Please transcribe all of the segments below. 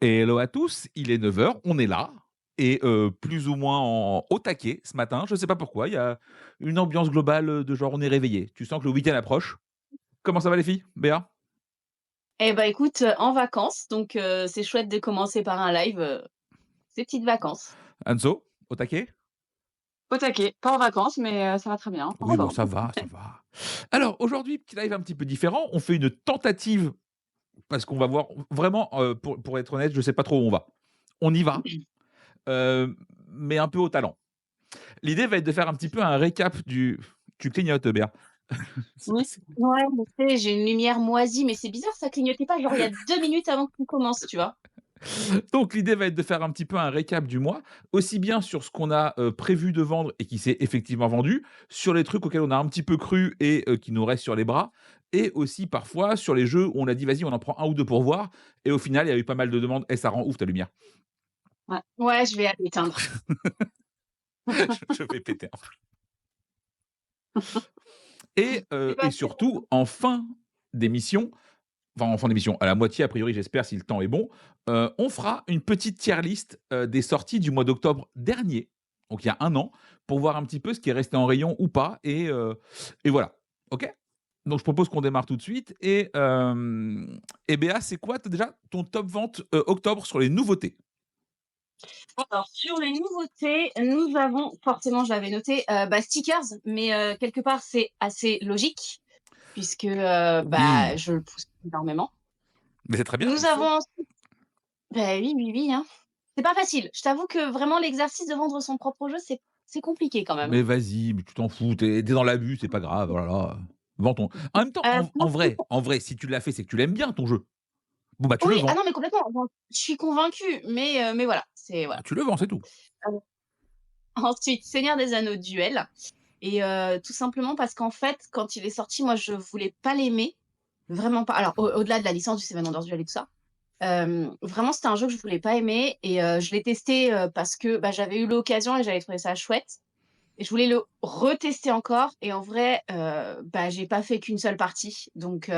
Et hello à tous, il est 9 heures, on est là et plus ou moins au taquet ce matin. Je sais pas pourquoi, il y a une ambiance globale, de genre on est réveillé. Tu sens que le week-end approche. Comment ça va les filles? Béa? Eh bah, écoute, en vacances, donc c'est chouette de commencer par un live, ces petites vacances. Anso? Au taquet? Au taquet, pas en vacances, mais ça va très bien, en Oui, bon forme. ça va, ça va. Alors aujourd'hui, petit live un petit peu différent. On fait une tentative parce qu'on va voir vraiment, pour être honnête, je sais pas trop où on va. On y va, mais un peu au talent. L'idée va être de faire un petit peu un récap du tu clignotes, Béa. Oui. Ouais, je sais, j'ai une lumière moisie, mais c'est bizarre, ça clignotait pas genre il y a 2 minutes avant que tu commences, tu vois? Donc l'idée va être de faire un petit peu un récap du mois, aussi bien sur ce qu'on a, prévu de vendre et qui s'est effectivement vendu, sur les trucs auxquels on a un petit peu cru et qui nous restent sur les bras et aussi parfois sur les jeux où on a dit: «Vas-y, on en prend un ou 2 pour voir» et au final, il y a eu pas mal de demandes: «Eh, ça rend ouf ta lumière». Ouais. Ouais, je vais aller éteindre. Je vais péter un plomb et C'est heu pas et très surtout en fin d'émission, enfin en fin d'émission, à la moitié a priori j'espère si le temps est bon, on fera une petite tier list, des sorties du mois d'octobre dernier, donc il y a 1 an, pour voir un petit peu ce qui est resté en rayon ou pas et voilà. OK? Donc je propose qu'on démarre tout de suite et Béa, c'est quoi t déjà ton top vente, octobre sur les nouveautés? alors sur les nouveautés, nous avons forcément, je l'avais noté, bah, stickers, mais quelque part c'est assez logique puisque, Oui, bah, je le pousse énormément. mais c'est très bien, Nous il faut. avons bah, oui, oui, oui, hein. C'est pas facile. Je t'avoue que vraiment l'exercice de vendre son propre jeu, c'est compliqué quand même. Mais vas-y, mais tu t'en fous, tu es dans l'abus, c'est pas grave, oh là là, vends ton en même temps, en vrai, si tu l'as fait, c'est que tu l'aimes bien ton jeu. Bon, bah, tu le Oui, ah vends. non, mais complètement. Bon, je suis convaincue, mais voilà, c'est Bah, voilà. tu le vends, c'est tout. Heu, Ensuite, Seigneur des Anneaux Duel et tout simplement parce qu'en fait, quand il est sorti, moi, je voulais pas l'aimer, vraiment pas. Alors au-delà de la licence du Seven Wonders Duel et tout ça, vraiment, c'était un jeu que je voulais pas aimer et je l'ai testé, parce que, bah, j'avais eu l'occasion et j'avais trouvé ça chouette et je voulais le retester encore et en vrai, bah, j'ai pas fait qu'une seule partie donc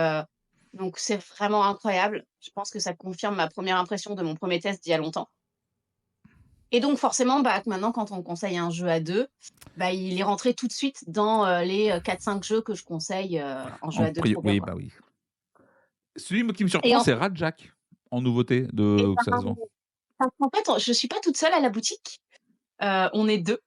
c'est vraiment incroyable. Je pense que ça confirme ma première impression de mon premier test d'il y a longtemps et donc forcément, bah, maintenant quand on conseille un jeu à 2, bah, il est rentré tout de suite dans, les, 4-5 jeux que je conseille, en jeu En à 2 pri trop bien, oui, quoi. bah, oui. Celui moi qui me Et surprend, en c'est Rajak, en nouveauté et de que ça ben, se vend. parce qu'en fait, je suis pas toute seule à la boutique, on est 2.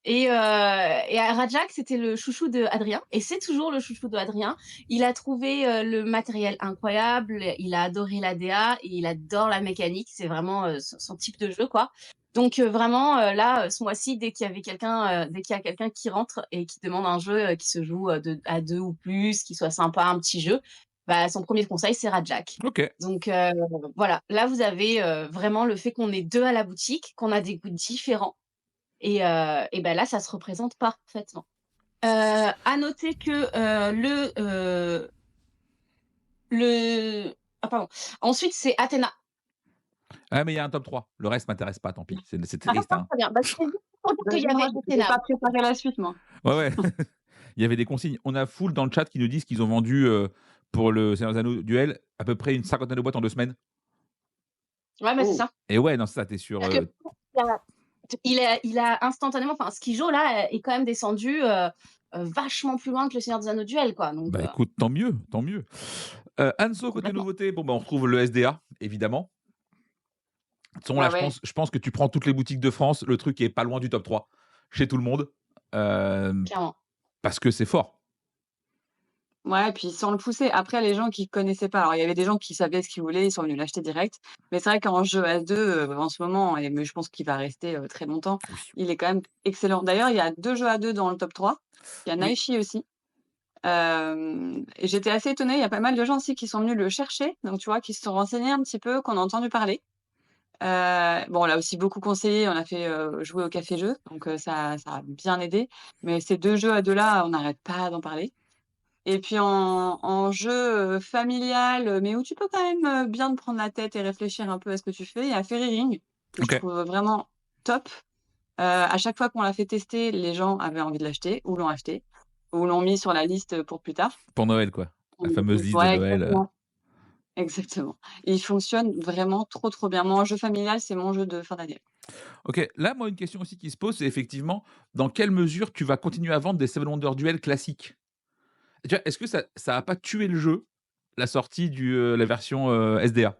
Et Rajak, c'était le chouchou de Adrien et c'est toujours le chouchou de Adrien. Il a trouvé, le matériel incroyable, il a adoré la DA et il adore la mécanique. C'est vraiment, son type de jeu, quoi. Donc vraiment, là, ce mois-ci, dès qu'il y a quelqu'un qui rentre et qui demande un jeu, qui se joue, à 2 ou plus, qui soit sympa, un petit jeu, bah, son premier conseil, c'est Rajak. OK. Donc voilà, là, vous avez, vraiment le fait qu'on est 2 à la boutique, qu'on a des goûts différents et bah, là, ça se représente parfaitement. À noter que, le ah pardon. Ensuite, c'est Athéna. Ah, mais il y a un top 3. Le reste m'intéresse pas, tant pis. C'est Ah triste, hein. très bien. Bah, c'était juste pour dire qu'il y Vas-y, moi, avait j'ai Athéna. pas préparé la suite, moi. Ouais, ouais. Il y avait des consignes. On a full dans le chat qui nous disent qu'ils ont vendu, pour le Seigneur des Anneaux Duel, à peu près une cinquantaine de boîtes en 2 semaines Ouais, mais c'est Oh! ça. et ouais, non, c'est ça, tu es sur, C'est-à-dire que il a instantanément enfin, ce qu'il joue là, est quand même descendu, vachement plus loin que le Seigneur des Anneaux Duel, quoi, donc bah, écoute, tant mieux, tant mieux. Anso, côté complètement. nouveauté, bon, bah, on retrouve le SDA, évidemment. De toute façon, là, Bah, je ouais, pense je pense que tu prends toutes les boutiques de France, le truc est pas loin du top 3 chez tout le monde, hem, Clairement. parce que c'est fort. ouais, puis sans le pousser. Après, les gens qui connaissaient pas, alors il y avait des gens qui savaient ce qu'ils voulaient, ils sont venus l'acheter direct. Mais c'est vrai qu'en jeu à 2, en ce moment mais je pense qu'il va rester, très longtemps, Oui. il est quand même excellent. D'ailleurs, il y a 2 jeux à 2 dans le top 3. Il y a Oui. Naishi aussi. Et j'étais assez étonnée, il y a pas mal de gens aussi qui sont venus le chercher, donc tu vois, qui se sont renseignés un petit peu, qu'on a entendu parler. Bon, on l'a aussi beaucoup conseillé, on l'a fait, jouer au café jeu, donc ça a bien aidé. Mais ces 2 jeux à 2 là, on n'arrête pas d'en parler. Et puis en jeu, familial, mais où tu peux quand même, bien te prendre la tête et réfléchir un peu à ce que tu fais, il y a Fairy Ring, que je OK. trouve vraiment top. À chaque fois qu'on l'a fait tester, les gens avaient envie de l'acheter ou l'ont acheté ou l'ont mis sur la liste, pour plus tard. Pour Noël, quoi. La fameuse liste de Ouais, Noël, exactement. Exactement. Il fonctionne vraiment trop, trop bien. Moi, en jeu familial, c'est mon jeu de fin d'année. OK, là, moi, une question aussi qui se pose, c'est effectivement, dans quelle mesure tu vas continuer à vendre des Seven Wonders Duel classiques? Tu vois, est-ce que ça a pas tué le jeu, la sortie la version, SDA?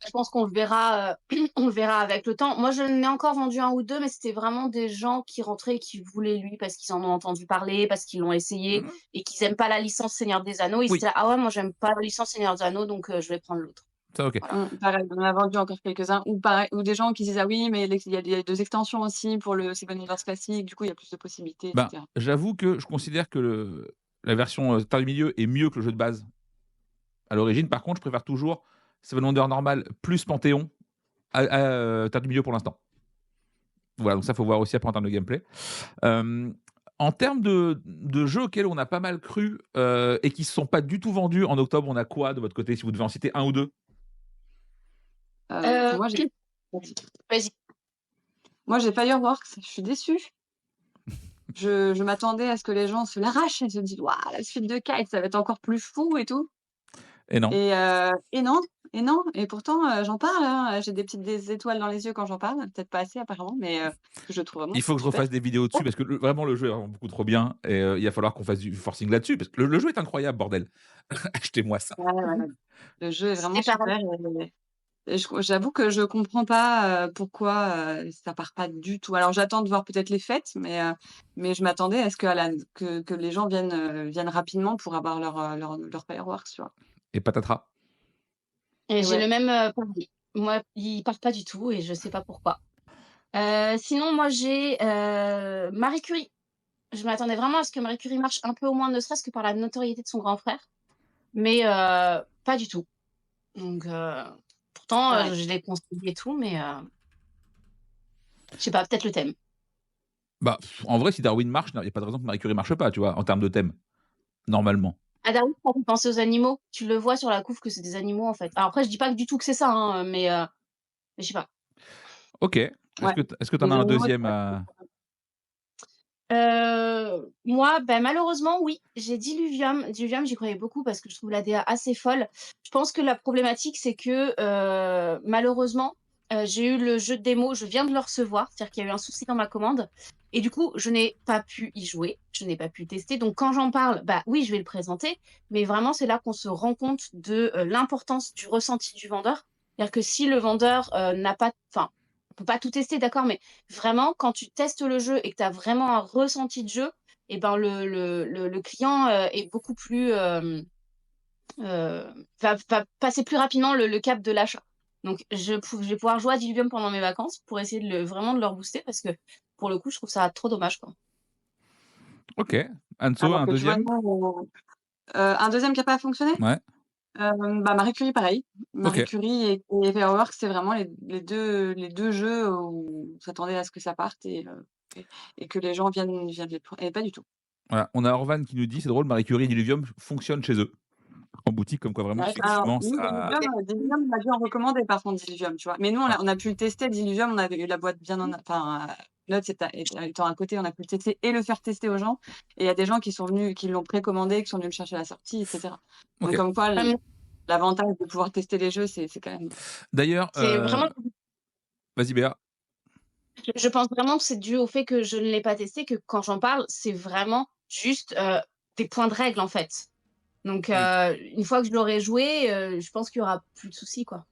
Je pense qu'on le verra, on le verra avec le temps. Moi, je n'ai encore vendu un ou 2, mais c'était vraiment des gens qui rentraient et qui voulaient lui parce qu'ils en ont entendu parler, parce qu'ils l'ont essayé Mmh. et qu'ils aiment pas la licence Seigneur des Anneaux. Ils Oui, étaient là: «Ah ouais, moi j'aime pas la licence Seigneur des Anneaux, donc je vais prendre l'autre». ça OK. Voilà. Pareil, on en a vendu encore quelques-uns ou pareil ou des gens qui disent: «Ah oui, mais il y a 2 extensions aussi pour le Seven Wonders classique, du coup, il y a plus de possibilités» et Ben, cetera. j'avoue que je considère que la version, Terre du Milieu est mieux que le jeu de base à l'origine. Par contre, je préfère toujours Seven Wonders normal plus Panthéon Terre du Milieu pour l'instant. Voilà, donc ça, faut voir aussi après en termes de gameplay. Hem, En termes de jeux auxquels on a pas mal cru, et qui se sont pas du tout vendus en octobre, on a quoi de votre côté? Si vous devez en citer un ou 2. Heu, Moi, j'ai Vas-y. moi, j'ai Fireworks, je suis déçue. Je m'attendais à ce que les gens se l'arrachent et se disent: «Waouh, la suite de Kite, ça va être encore plus fou et tout» Et non. et non et non et pourtant, j'en parle, hein, j'ai des étoiles dans les yeux quand j'en parle, peut-être pas assez apparemment, mais parce que je le trouve vraiment Il faut que je super. refasse des vidéos dessus parce que vraiment le jeu est vraiment beaucoup trop bien et il va falloir qu'on fasse du forcing là-dessus parce que le jeu est incroyable, bordel. Achetez-moi ça. Ouais, ouais, ouais. Le jeu est vraiment C'est pareil. super et j'avoue que je comprends pas, pourquoi, ça part pas du tout. Alors j'attends de voir peut-être les fêtes, mais je m'attendais à ce que les gens viennent rapidement pour avoir leur fireworks, tu vois? Et patatras. Et Et j'ai ouais. le même, pari. Moi, il part pas du tout et je sais pas pourquoi. Sinon, moi, j'ai, Marie Curie. Je m'attendais vraiment à ce que Marie Curie marche un peu au moins, ne serait-ce que par la notoriété de son grand frère, mais pas du tout. Donc pourtant, Ouais. je l'ai conseillé et tout, mais je sais pas, peut-être le thème. Bah, en vrai, si Darwin marche, il y a pas de raison que Marie Curie marche pas, tu vois? En termes de thème, normalement. Ah Darwin, ça fait penser aux animaux. Tu le vois sur la couve que c'est des animaux, en fait. Alors après, je dis pas du tout que c'est ça, hein, mais je sais pas. OK. Ouais. Est-ce que tu en Les as un animaux, deuxième à Moi, bah, malheureusement, oui, j'ai Diluvium. Diluvium, j'y croyais beaucoup parce que je trouve la DA assez folle. Je pense que la problématique, c'est que, malheureusement, j'ai eu le jeu de démo, je viens de le recevoir, c'est-à-dire qu'il y a eu un souci dans ma commande et du coup, je n'ai pas pu y jouer, je n'ai pas pu tester. Donc quand j'en parle, bah, oui, je vais le présenter, mais vraiment, c'est là qu'on se rend compte de, l'importance du ressenti du vendeur. C'est-à-dire que si le vendeur, n'a pas enfin, on peut pas tout tester, d'accord, mais vraiment, quand tu testes le jeu et que tu as vraiment un ressenti de jeu, et ben le client est beaucoup plus va passer plus rapidement le cap de l'achat. Donc je vais pouvoir jouer à Diluvium pendant mes vacances pour essayer vraiment de le rebooster parce que pour le coup, je trouve ça trop dommage, quoi. OK. Anso, alors un que tu vois, deuxième. nous, un deuxième qui a pas fonctionné? Ouais. Bah, Marie Curie, pareil. Marie OK. Curie et Fireworks, c'est vraiment les deux jeux où on s'attendait à ce que ça parte et que les gens viennent les prendre et pas du tout. Voilà. On a Orvan qui nous dit: «C'est drôle, Marie Curie et Diluvium fonctionnent chez eux». En boutique, comme quoi vraiment Ouais, Alors, effectivement nous, ça Diluvium, on a dû en recommander par contre Diluvium, tu vois? Mais nous, on a pu le tester Diluvium, on avait eu la boîte bien en a enfin, l'autre étant à côté, on a pu le tester et le faire tester aux gens et il y a des gens qui sont venus, qui l'ont précommandé, qui sont venus le chercher à la sortie et cetera. Donc OK. comme quoi hem, l'avantage de pouvoir tester les jeux, c'est quand même D'ailleurs, c'est vraiment vas-y Béa. je pense vraiment que c'est dû au fait que je ne l'ai pas testé, que quand j'en parle, c'est vraiment juste, des points de règle, en fait. Donc Oui. une fois que je l'aurai joué, je pense qu'il y aura plus de soucis, quoi.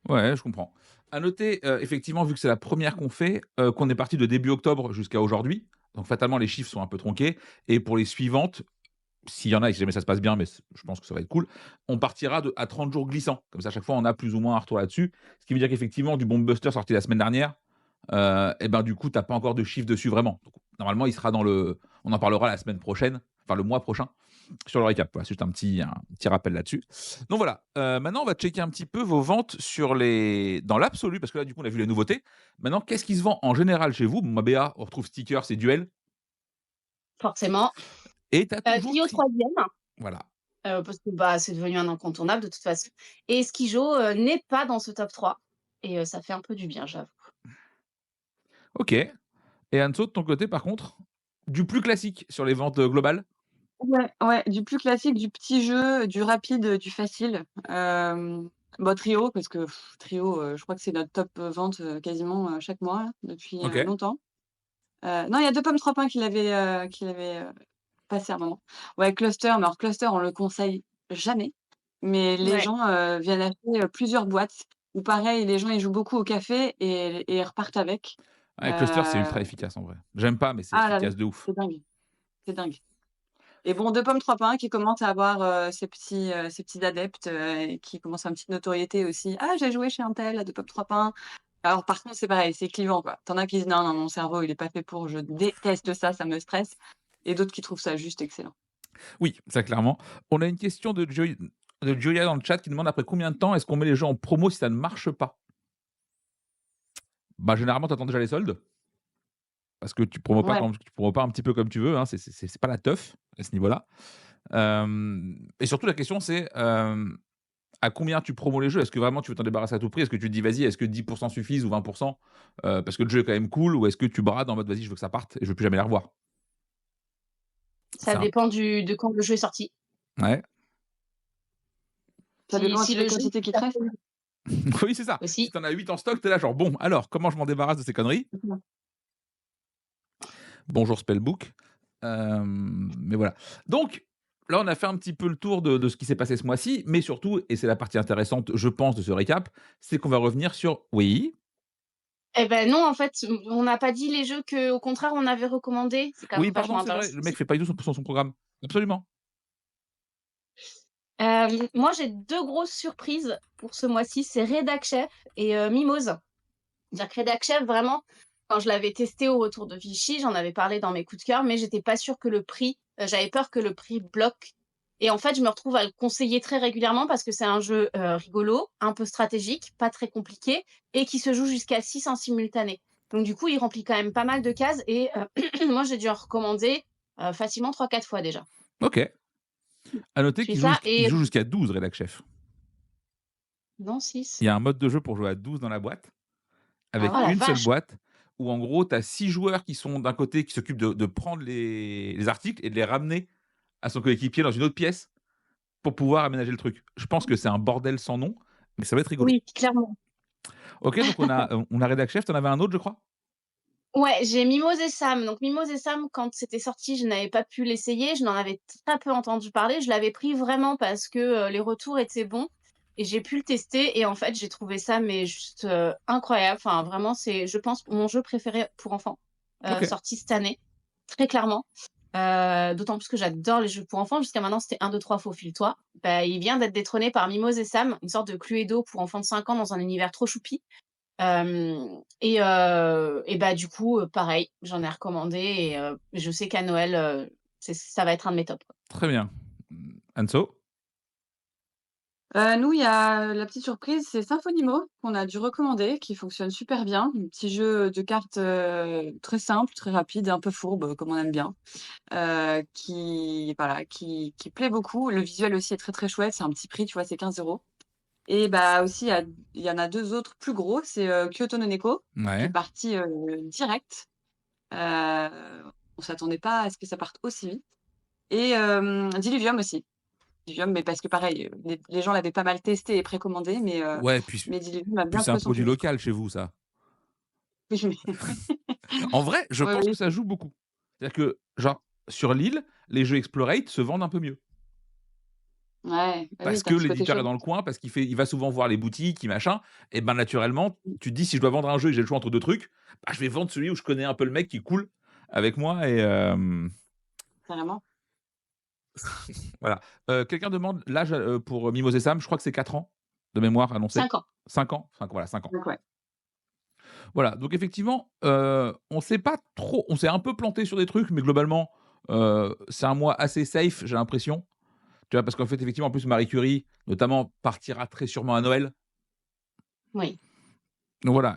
Ouais, je comprends. À noter, effectivement, vu que c'est la première qu'on fait, qu'on est parti de début octobre jusqu'à aujourd'hui, donc fatalement les chiffres sont un peu tronqués et pour les suivantes, s'il y en a et si jamais ça se passe bien, mais je pense que ça va être cool, on partira à 30 jours glissants. Comme ça, à chaque fois, on a plus ou moins un retour là-dessus. Ce qui veut dire qu'effectivement, du Bomb Buster sorti la semaine dernière, et ben, du coup, tu as pas encore de chiffre dessus vraiment. Donc normalement, il sera on en parlera la semaine prochaine, enfin le mois prochain, sur le récap. Voilà, c'est juste un petit rappel là-dessus. Donc voilà, maintenant on va checker un petit peu vos ventes dans l'absolu, parce que là, du coup, on a vu les nouveautés. Maintenant, qu'est-ce qui se vend en général chez vous? Bon, moi, BA, on retrouve stickers et duels Forcément. et tu as toujours Clio Cri 3e, voilà. parce que, bah, c'est devenu un incontournable de toute façon et Skijo, n'est pas dans ce top 3 et ça fait un peu du bien, j'avoue. OK. Et Anso, de ton côté, par contre, du plus classique sur les ventes, globales? Ouais, du plus classique, du petit jeu, du rapide, du facile. Trio parce que Trio, je crois que c'est notre top, vente, quasiment, chaque mois là, depuis, OK. longtemps. Non, il y a 2 pommes 3 pains qu'il avait, passé à un moment. Ouais, Cluster, mais alors Cluster, on le conseille jamais, mais les Ouais. gens, viennent acheter, plusieurs boîtes ou pareil, les gens, ils jouent beaucoup au café et ils repartent avec. Ouais, Cluster, c'est ultra Heu, efficace en vrai. J'aime pas, mais c'est ah là là, efficace de ouf. c'est dingue, c'est dingue. Et bon, 2 pommes 3 pains qui commencent à avoir, ses petits adeptes, et qui commencent à une petite notoriété aussi. «Ah, j'ai joué chez untel à 2 pommes 3 pains». Alors par contre, c'est pareil, c'est clivant, quoi. Tu en as qui disent: «Non, non, mon cerveau, il est pas fait pour, je déteste ça, ça me stresse», et d'autres qui trouvent ça juste excellent. Oui, ça clairement. On a une question de Julia dans le chat qui demande après combien de temps est-ce qu'on met les jeux en promo si ça ne marche pas? Bah, généralement, tu attends déjà les soldes, parce que Ouais, tu promos pas un petit peu comme tu veux, hein, c'est pas la teuf à ce niveau-là. Et surtout la question c'est, à combien tu promos les jeux? Est-ce que vraiment tu veux t'en débarrasser à tout prix? Est-ce que tu te dis: «Vas-y, est-ce que 10 suffisent ou 20 parce que le jeu est quand même cool?» ou est-ce que tu brades en mode: «Vas-y, je veux que ça parte et je veux plus jamais les revoir»? Ça C'est un dépend de quand le jeu est sorti. Ouais. ça Si dépend si aussi des le jeu quantités qui te restent. Oui, c'est ça. Si aussi. tu en as 8 en stock, tu es là genre: «Bon, alors comment je m'en débarrasse de ces conneries?» Bonjour Spellbook. Mais voilà. Donc, là, on a fait un petit peu le tour de ce qui s'est passé ce mois-ci, mais surtout, et c'est la partie intéressante, je pense, de ce récap, c'est qu'on va revenir sur oui? Eh ben non, en fait, on n'a pas dit les jeux qu'au contraire on avait recommandés. C'est quand Oui, même pardon, vachement c'est vrai, intéressant le mec aussi. fait pas du tout son programme. Absolument. Moi j'ai 2 grosses surprises pour ce mois-ci, c'est Redac Chef et Mimose. Dire que Redac Chef vraiment, quand je l'avais testé au retour de Vichy, j'en avais parlé dans mes coups de cœur, mais j'étais pas sûre que le prix, j'avais peur que le prix bloque, et en fait, je me retrouve à le conseiller très régulièrement parce que c'est un jeu, rigolo, un peu stratégique, pas très compliqué et qui se joue jusqu'à 6 en simultané. Donc du coup, il remplit quand même pas mal de cases et moi j'ai dû en recommander, facilement 3-4 fois déjà. OK. À noter Puis ça qu'il et joue jusqu'à 12 Redac Chef. non Il 6. y a un mode de jeu pour jouer à 12 dans la boîte, Ah avec Oh la ouais? une seule vache! boîte, où en gros, tu as 6 joueurs qui sont d'un côté, qui s'occupent de prendre les articles et de les ramener à son coéquipier dans une autre pièce pour pouvoir aménager le truc. Je pense que c'est un bordel sans nom, mais ça va être rigolo. Oui, clairement. OK, donc on a Redac Chef, tu en avais un autre, je crois? Ouais, j'ai Mimose et Sam. Donc Mimose et Sam, quand c'était sorti, je n'avais pas pu l'essayer. Je n'en avais très peu entendu parler. Je l'avais pris vraiment parce que, les retours étaient bons et j'ai pu le tester et en fait, j'ai trouvé ça mais juste, incroyable. Enfin vraiment, c'est je pense mon jeu préféré pour enfants, OK. sorti cette année, très clairement. D'autant plus que j'adore les jeux pour enfants. Jusqu'à maintenant, c'était 1, 2, 3, faufile-toi. Bah, il vient d'être détrôné par Mimose et Sam, une sorte de Cluedo pour enfants de 5 ans dans un univers trop choupi. Et bah, du coup, pareil, j'en ai recommandé et je sais qu'à Noël, ça va être un de mes tops, quoi. Très bien. Anso? Nous, il y a la petite surprise, c'est Symphonimo qu'on a dû recommander, qui fonctionne super bien. Un petit jeu de cartes, très simple, très rapide, un peu fourbe, comme on aime bien. Qui voilà, qui plaît beaucoup. Le visuel aussi est très, très chouette. C'est un petit prix, tu vois? C'est 15 €. Et bah, aussi, il y en a 2 autres plus gros, c'est, Kyoto no Neko, qui est Ouais. parti, direct. Heu, on s'attendait pas à ce que ça parte aussi vite, et Diluvium aussi. Diluvium, mais parce que pareil, les gens l'avaient pas mal testé et précommandé, Ouais, mais Diluvium a puis bien c'est un trouvé son produit public. local chez vous, ça. Oui, mais En vrai, je oui, pense que oui. ça joue beaucoup. C'est-à-dire que, genre, sur l'île, les jeux Explorate se vendent un peu mieux. Ouais, bah, oui, Parce tu as que un petit côté l'éditeur est chaud. dans le coin, parce il va souvent voir les boutiques, machin, et ben, naturellement, tu te dis: «Si je dois vendre un jeu et que j'ai le choix entre 2 trucs, bah, je vais vendre celui où je connais un peu le mec qui est cool avec moi» et Carrément. voilà. Quelqu'un demande l'âge, pour Mimoses et Sam, je crois que c'est 4 ans de mémoire annoncé. 5 ans. 5 ans? Voilà, 5 ans. Donc ouais. Voilà, donc effectivement, on s'est un peu planté sur des trucs, mais globalement, c'est un mois assez safe, j'ai l'impression. Tu vois? Parce qu'en fait, effectivement, en plus, Marie Curie, notamment, partira très sûrement à Noël. Oui. Donc voilà,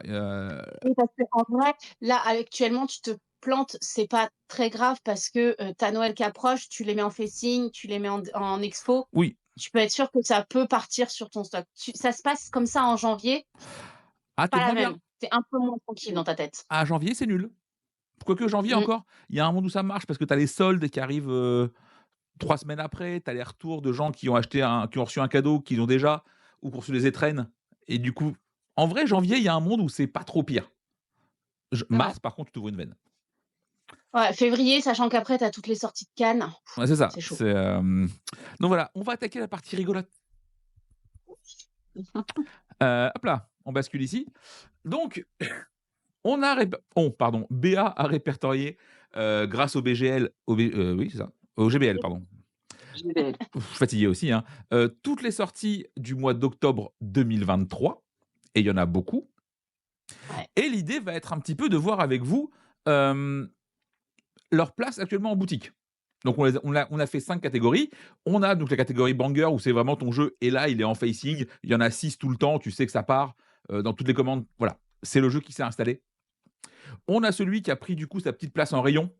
Oui, parce qu'en vrai, là, actuellement, tu te plantes, c'est pas très grave parce que, tu Noël qui approche, tu les mets en facing, tu les mets en expo. oui. Tu peux être sûr que ça peut partir sur ton stock. Ça se passe comme ça en janvier, Ah, tu pas la moins bien. même. Tu un peu moins tranquille dans ta tête. À janvier, c'est nul. Quoique janvier Mmh. encore, il y a un monde où ça marche parce que tu as les soldes qui arrivent, 3 semaines après, tu as les retours de gens qui ont reçu un cadeau qu'ils ont déjà ou qui ont reçu des étrennes et du coup en vrai, janvier, il y a un monde où c'est pas trop pire. C'est vrai. Mars, par contre, tu t'ouvres une veine. Ouais, février, sachant qu'après, tu as toutes les sorties de Cannes. Ouais, c'est ça. C'est chaud. Donc voilà, on va attaquer la partie rigolote. Hop là, on bascule ici. Donc, BA a répertorié, grâce au BGL, oui, c'est ça, au GBL, pardon. GBL. Je suis fatigué aussi, hein. Toutes les sorties du mois d'octobre 2023 et il y en a beaucoup. Ouais. Et l'idée va être un petit peu de voir avec vous, hem, leur place actuellement en boutique. Donc on a fait 5 catégories. On a donc la catégorie banger où c'est vraiment ton jeu et là, il est en facing. Il y en a 6 tout le temps, tu sais que ça part, dans toutes les commandes. Voilà, c'est le jeu qui s'est installé. On a celui qui a pris du coup sa petite place en rayon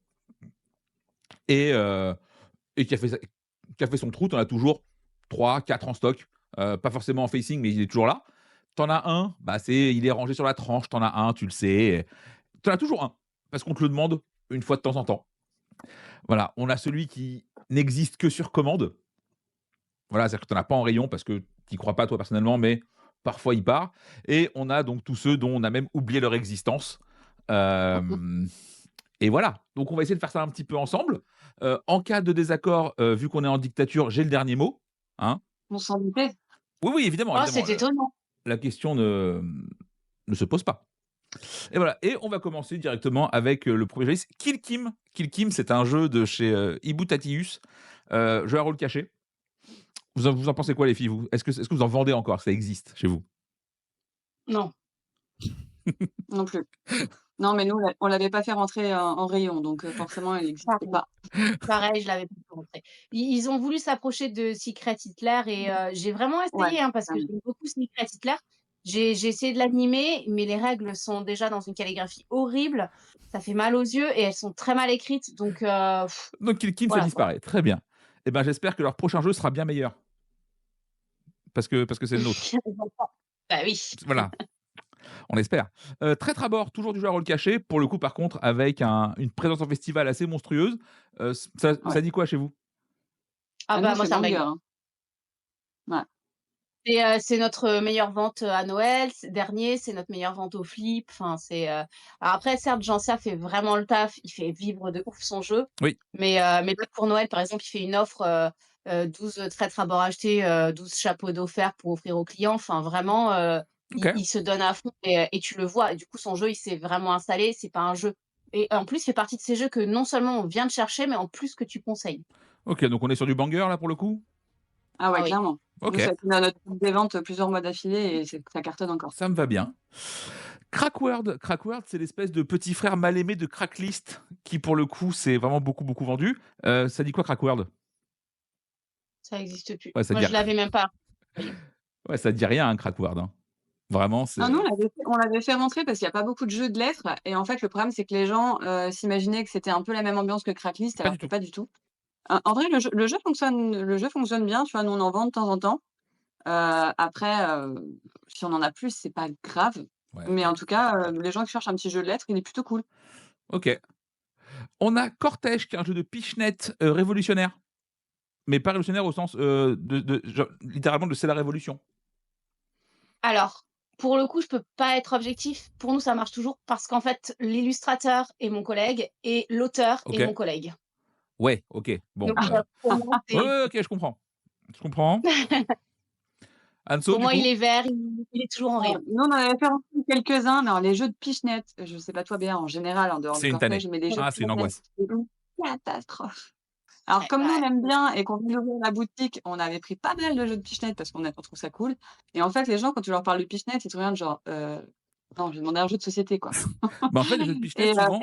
et qui a fait son trou. Tu en as toujours 3-4 en stock, pas forcément en facing, mais il est toujours là. Tu en as un, bah, il est rangé sur la tranche, tu en as un, tu le sais. Tu en as toujours un, parce qu'on te le demande une fois de temps en temps. Voilà, on a celui qui n'existe que sur commande. Voilà, c'est-à-dire que tu en as pas en rayon parce que tu y crois pas toi personnellement, mais parfois il part. Et on a donc tous ceux dont on a même oublié leur existence. Hem Et voilà, donc on va essayer de faire ça un petit peu ensemble. En cas de désaccord, vu qu'on est en dictature, j'ai le dernier mot, hein. On s'en doutait. Oui, oui, évidemment, Oh, évidemment, c'est étonnant. la question ne se pose pas. Et voilà, et on va commencer directement avec, le premier jeu, Kill Kim. Kill Kim, c'est un jeu de chez, Ibutatius, jeu à rôle caché. Vous en pensez quoi les filles, vous? Est-ce que vous en vendez encore? Ça existe chez vous? Non. Non plus. Non, mais nous, on l'avait pas fait rentrer en rayon, donc forcément, elle n'existait Pareil. pas. Pareil, je l'avais pas montré. Ils ont voulu s'approcher de Secret Hitler et j'ai vraiment Ouais, essayé, hein, parce que clairement. j'aime beaucoup Secret Hitler. J'ai essayé de l'animer, mais les règles sont déjà dans une calligraphie horrible. Ça fait mal aux yeux et elles sont très mal écrites, donc Donc Kill Kim, ça voilà quoi. disparaît, très bien. Et ben, j'espère que leur prochain jeu sera bien meilleur. Parce que c'est le nôtre. Bah oui. Voilà. On espère. Traître à bord, toujours du jeu à rôle caché. Pour le coup, par contre, avec une présence en festival assez monstrueuse. Ouais. Ça dit quoi chez vous? Ah À nous, bah moi c'est ça me banger, régale. hein. Ouais. C'est notre meilleure vente, à Noël, dernier, c'est notre meilleure vente au flip, enfin alors après certes Jancia fait vraiment le taf, il fait vivre de ouf son jeu, Oui. mais là pour Noël par exemple, il fait une offre, 12 traîtres à bord achetés, 12 chapeaux d'offerts pour offrir aux clients, enfin vraiment, OK. il se donne à fond et tu le vois et du coup son jeu il s'est vraiment installé, c'est pas un jeu et en plus il fait partie de ces jeux que non seulement on vient de chercher, mais en plus que tu conseilles. OK, donc on est sur du banger là pour le coup? Ah ouais, Ah oui. clairement. Nous, ça OK, a été notre top des ventes plusieurs mois d'affilée et ça cartonne encore. ça me va bien. Crackworld. Crackworld, c'est l'espèce de petit frère mal aimé de Cracklist qui pour le coup s'est vraiment beaucoup, beaucoup vendu. Ça dit quoi Crackworld? Ça existe plus. Ouais, ça Moi dit je l'avais même pas. ouais, ça dit rien, hein, Crackworld, hein. Vraiment, Non, nous, c'est on l'avait fait rentrer parce qu'il y a pas beaucoup de jeux de lettres et en fait, le problème, c'est que les gens, s'imaginaient que c'était un peu la même ambiance que Crackslist pas alors du que tout. pas du tout. En vrai, le jeu fonctionne bien, tu vois? Nous, on en vend de temps en temps. Après, si on en a plus, c'est pas grave, Ouais, mais OK. en tout cas, les gens qui cherchent un petit jeu de lettres, il est plutôt cool. OK. On a Cortège qui est un jeu de pichenette, révolutionnaire. Mais pas révolutionnaire au sens, de genre littéralement de c'est la révolution. Alors, pour le coup, je peux pas être objectif. Pour nous, ça marche toujours parce qu'en fait, l'illustrateur est mon collègue et l'auteur est mon OK. collègue. Ouais, OK. Bon, Donc, pour moi, ouais, c'est ouais, OK, je comprends. Je comprends. Anso, pour du moi, il coup? est vert, il est toujours en rayon. Nous, on en avait fait rentrer quelques-uns, mais alors les jeux de pichenette, je sais pas toi, Béa, en général, en dehors C'est du une tannée. cortège, mais les jeux de Ah, c'est une pichenette, angoisse. c'est une catastrophe. Alors Ouais, comme nous, on ouais. aime bien et qu'on vient d'ouvrir la boutique, on avait pris pas mal de jeux de pichenette parce on trouve ça cool et en fait, les gens, quand tu leur parles de pichenette, ils te regardent genre: non, je vais demander un jeu de société, quoi». Bah, en fait, les jeux de pichenette Et souvent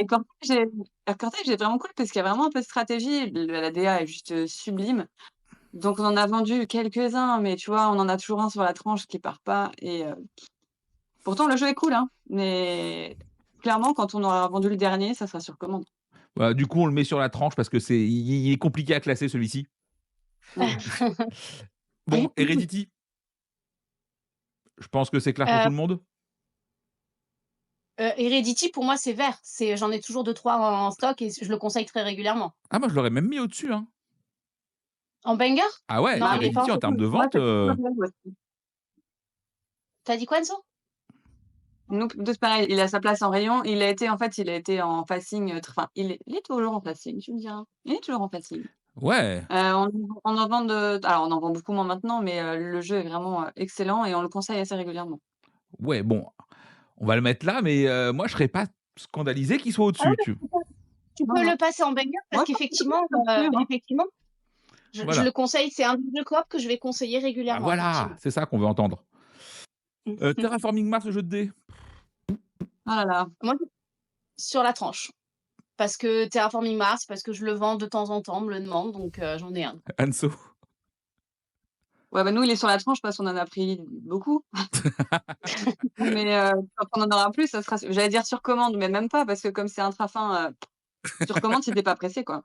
Cortège est vraiment cool parce qu'il y a vraiment un peu de stratégie. La DA est juste, sublime. Donc on en a vendu quelques-uns, mais tu vois, on en a toujours un sur la tranche qui part pas et pourtant le jeu est cool, hein, mais clairement, quand on aura vendu le dernier, ça sera sur commande. bah, du coup, on le met sur la tranche parce que il est compliqué à classer celui-ci. Mmh. Bon, Heredity, je pense que c'est clair pour tout Heu, le monde? Heredity, pour moi, c'est vert. J'en ai toujours 2-3 en stock et je le conseille très régulièrement. Ah moi, je l'aurais même mis au-dessus, hein. En banger? Ah ouais, Non, Bah, il est pas Heredity en en termes de moi, vente, c'est aussi. Tu dit quoi, Enzo? Nous, tous pareil, il a sa place en rayon. Il a été en passing, enfin, il est toujours en passing, tu me diras. Il est toujours en passing. ouais, On en vend alors on en vend beaucoup moins maintenant, mais le jeu est vraiment, excellent et on le conseille assez régulièrement. ouais, bon, on va le mettre là, mais moi, je serais pas scandalisé qu'il soit Ah ouais, au-dessus, tu tu Non, peux non. le passer en banger parce Moi, je qu'effectivement, pense que hein. effectivement, je le voilà. conseille. C'est un jeu coop que je vais conseiller Bah, régulièrement, voilà, effectivement. c'est ça qu'on veut entendre. Terraforming Mars, le jeu de dés? Oh là là. Moi, sur la tranche. Parce que Terraforming Mars, parce que je le vends de temps en temps, on me le demande, donc j'en ai un. Anso? Ouais, bah, nous, il est sur la tranche parce qu'on en a pris beaucoup. Mais quand on en aura plus, ça sera j'allais dire sur commande, mais même pas parce que comme c'est un trafin, sur commande si tu es pas pressé, quoi.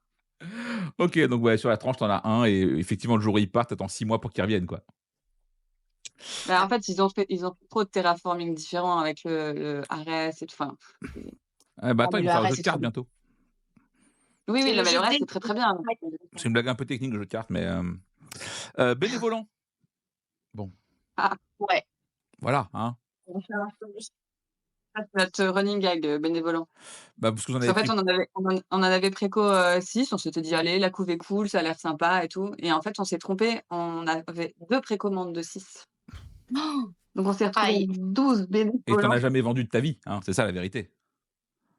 OK, donc ouais, sur la tranche, tu en as un et effectivement, le jour où il part, tu attends 6 mois pour qu'il revienne, quoi. Bah, en fait, ils ont fait trop de terraforming différents avec le Ares et tout, enfin, c'est Ah bah, Ah, attends, mais ils vont le faire un Arès, jeu de c'est trop cartes bien. bientôt. oui, oui, C'est le le jeu de Valorant, dés. c'est très, très bien. C'est une blague un peu technique, le jeu de cartes, mais bénévolant. Bon, Ah, Ouais. voilà, hein. on va faire un peu notre running gag, bénévolant. Bah, parce que vous en Parce avez qu'en fait, pris on en avait préco, 6, on s'était dit: «Allez, la couve est cool, ça a l'air sympa et tout» et en fait, on s'est trompé, on avait 2 précommandes de 6. Oh, Donc on s'est retrouvés aïe. avec 12 et tu en as bénévolants. jamais vendu de ta vie, hein, c'est ça la vérité.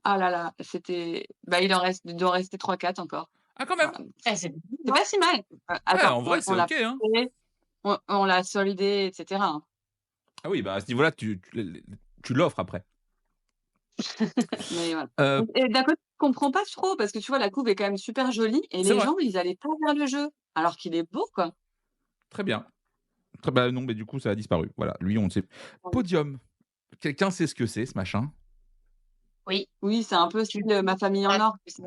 Ah là là, c'était bah, il doit en rester 3-4 encore. Ah, quand même! Voilà. Eh, c'est C'est pas si mal. Ouais, Attends, en vrai, c'est on l'a OK, hein. fait, on l'a soldé et cetera, hein. Ah oui, bah, à ce niveau-là, tu l'offres après. Mais voilà. Heu, Et d'un côté, je comprends pas trop parce que tu vois, la couve est quand même super jolie et c'est les vrai, gens, ils allaient pas vers le jeu, alors qu'il est beau, quoi. très bien. Très bah, non, mais du coup, ça a disparu. Voilà, lui, on ne sait Podium. Quelqu'un sait ce que c'est, ce machin? Oui, Oui, c'est un peu tu style, Ma famille en or, tu sais?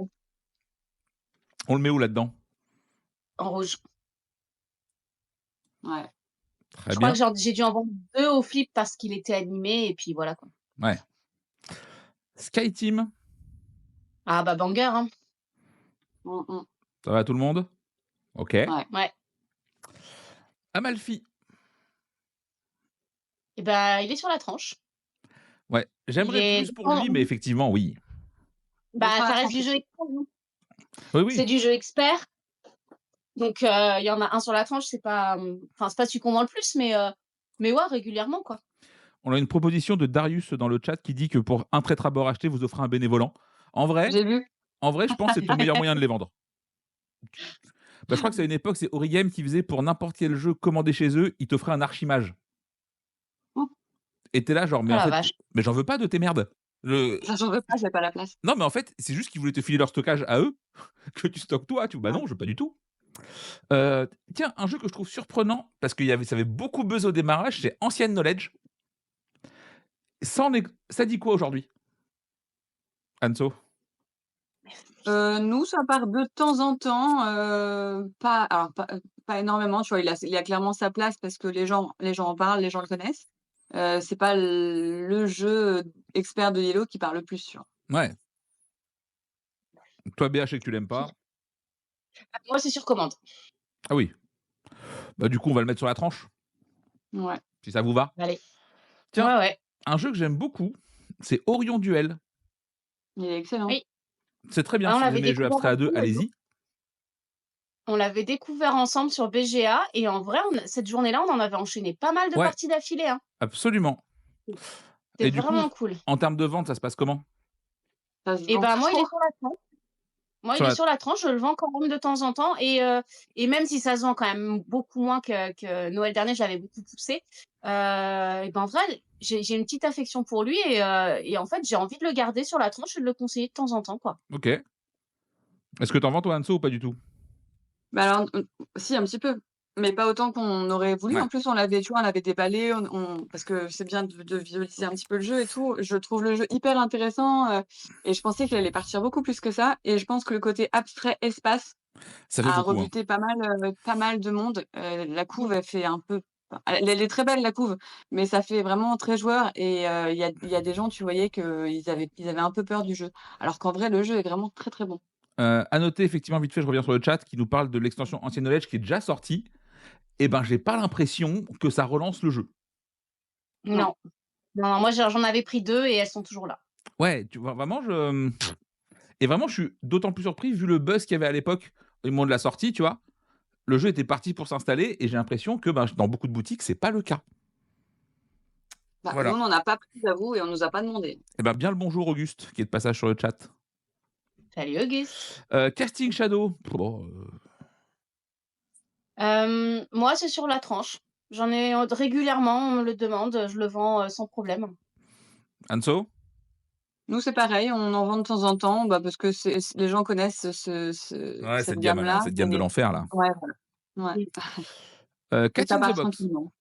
On le met où là-dedans? en rouge. Ouais. Très Je crois bien, que j'ai dû en vendre 2 au flip parce qu'il était animé et puis voilà, quoi. ouais. Sky Team, Ah bah, banger, hein. Mmh mh. ça va tout le monde? OK. Ouais. Ouais. Amalfi, Et bah, il est sur la tranche. ouais, Il j'aimerais est plus pour lui, mais effectivement, oui. Il est bah, sur la ça reste tranche du jeu aussi. expert, hein. Oui, C'est oui. du jeu expert, donc il y en a un sur la tranche, c'est pas, enfin, c'est pas celui qu'on vend le plus, mais ouais, régulièrement, quoi. On a une proposition de Darius dans le chat qui dit que pour un traître à bord acheté, vous offrez un bénévolant. En vrai J'ai vu. en vrai, je pense que c'est ton meilleur moyen de les vendre. Bah, je crois que c'est à une époque, c'est Origame qui faisait pour n'importe quel jeu commandé chez eux, ils t'offraient un archimage. Et tu es là genre: «Mais Oh en la fait, vache. mais j'en veux pas de tes merdes». Le Ça, j'en veux pas, j'ai pas la place. Non, mais en fait, c'est juste qu'ils voulaient te filer leur stockage à eux, que tu stockes toi, tu bah Ouais. non, je veux pas du tout. Tiens, un jeu que je trouve surprenant parce ça avait beaucoup buzz au démarrage, c'est Ancient Knowledge. Ça dit quoi aujourd'hui, Anso? Nous, ça part de temps en temps, pas énormément, tu vois? Il a clairement sa place parce que les gens en parlent, les gens le connaissent. C'est pas le jeu expert de Yellow qui parle le plus, tu vois? Ouais. Toi, BH, je sais que tu l'aimes pas. Moi, c'est sur commande. Ah oui. Bah, du coup, on va le mettre sur la tranche, Ouais, si ça vous va? Allez. Tiens, Ouais, ouais. un jeu que j'aime beaucoup, c'est Orion Duel. il est excellent. Oui. C'est très bien Ah, si vous aimez les jeux abstraits à 2, allez-y. on l'avait découvert ensemble sur BGA et en vrai, cette journée-là, on en avait enchaîné pas mal de Ouais, parties d'affilée, hein. absolument. C'était Et du coup, vraiment cool. en termes de vente, ça se passe comment? Ça se Et vend ben, pas moi, il trop. est sur la tranche. Moi, Sur il est la sur la tranche, je le vends quand même de temps en temps et même si ça se vend quand même beaucoup moins que Noël dernier, je l'avais beaucoup poussé, et ben, en vrai, j'ai une petite affection pour lui et en fait, j'ai envie de le garder sur la tranche et de le conseiller de temps en temps, quoi. OK. Est-ce que tu en vends toi, Anso, ou pas du tout? Bah, alors, si un petit peu, mais pas autant qu'on aurait voulu. Ouais. En plus, tu vois, on l'avait déballé, on parce que c'est bien de visualiser un petit peu le jeu et tout. Je trouve le jeu hyper intéressant, et je pensais qu'il allait partir beaucoup plus que ça et je pense que le côté abstrait espace Ça fait a beaucoup, hein. rebuté pas mal de monde. La couve, elle fait un peu elle est très belle la couve, mais ça fait vraiment très joueur et il y a des gens, tu voyais qu'ils avaient un peu peur du jeu. Alors qu'en vrai, le jeu est vraiment très, très bon. À noter, effectivement, vite fait, je reviens sur le chat, qui nous parle de l'extension Ancient Knowledge qui est déjà sortie. Eh ben, j'ai pas l'impression que ça relance le jeu. Non. Non. Non, moi j'en avais pris 2 et elles sont toujours là. Ouais, tu vois, vraiment, et vraiment, je suis d'autant plus surpris vu le buzz qu'il y avait à l'époque au moment de la sortie, tu vois. Le jeu était parti pour s'installer et j'ai l'impression que dans beaucoup de boutiques, c'est pas le cas. Bah, nous, Voilà. on n'en a pas pris, j'avoue, et on nous a pas demandé. Eh ben, bien le bonjour, Auguste, qui est de passage sur le chat. Salut Auguste. Casting Shadow. Moi, c'est sur la tranche. J'en ai régulièrement, on me le demande, je le vends, sans problème. Anso. Nous, c'est pareil, on en vend de temps en temps, bah, parce que les gens connaissent Ouais, cette gamme-là. cette gamme de l'enfer, là. Ouais, voilà. Ouais. Et Cat ça in the part Box. tranquillement.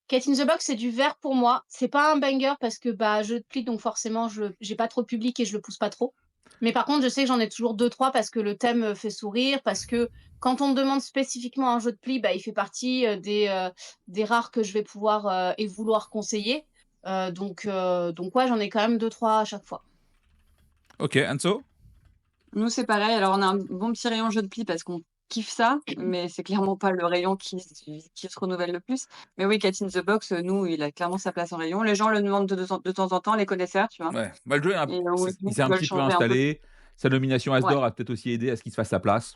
Cat in the Box, c'est du vert pour moi. C'est pas un banger parce que jeu de pli, donc forcément, j'ai pas trop de public et je le pousse pas trop. Mais par contre, je sais que j'en ai toujours 2-3 parce que le thème fait sourire, parce que quand on me demande spécifiquement un jeu de pli, il fait partie des rares que je vais pouvoir et vouloir conseiller. Donc ouais, j'en ai quand même 2-3 à chaque fois. Ok, Anso. Nous, c'est pareil. Alors, on a un bon petit rayon jeu de pli parce qu'on kiffe ça, mais c'est clairement pas le rayon qui se renouvelle le plus. Mais oui, Cat in the Box, nous, il a clairement sa place en rayon. Les gens le demandent de temps en temps, les connaisseurs, tu vois. Ouais, le jeu, Et il s'est un veulent petit peu changer un peu. installé. Sa nomination Ouais. Asdor a peut-être aussi aidé à ce qu'il se fasse sa place.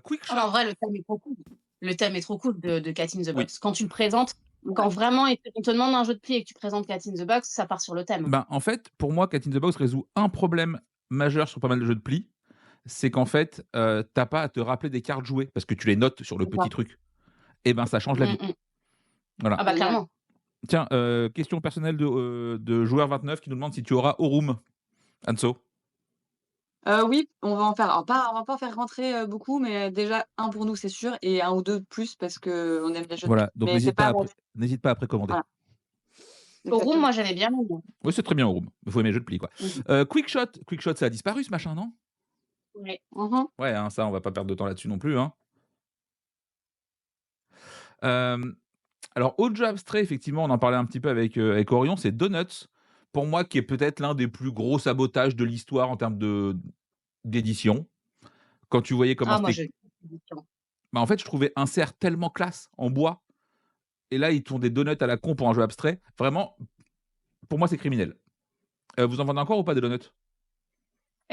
Quick Shot. En vrai, le thème est trop cool. Le thème est trop cool de Cat in the Oui. Box. Quand tu le présentes, quand vraiment on te demande un jeu de pli et que tu présentes Cat in the Box, ça part sur le thème. En fait, pour moi, Cat in the Box résout un problème majeur sur pas mal de jeux de pli. C'est qu'en fait, t'as pas à te rappeler des cartes jouées parce que tu les notes sur le petit truc. Et ça change la vie. Voilà. Ah clairement. Tiens, question personnelle de joueur 29 qui nous demande si tu auras Aurum, Anso. Oui, on va en faire. Alors on va pas en faire rentrer beaucoup, mais déjà un pour nous, c'est sûr, et un ou deux plus parce qu'on aime les jeux de pli. Voilà, donc Mais c'est n'hésite pas à précommander. Voilà. Aurum, moi j'avais bien aimé. Oui, c'est très bien Aurum. Il faut aimer les jeux de pli, quoi. Quick Shot, ça a disparu ce machin, non? Oui. Ouais, ça, on va pas perdre de temps là-dessus non plus. Alors, autre jeu abstrait, effectivement, on en parlait un petit peu avec Orion, c'est Donuts. Pour moi, qui est peut-être l'un des plus gros sabotages de l'histoire en termes d'édition. Quand tu voyais comment moi c'était. En fait, je trouvais Insert tellement classe en bois. Et là, ils te font des donuts à la con pour un jeu abstrait. Vraiment, pour moi, c'est criminel. Vous en vendez encore ou pas des donuts?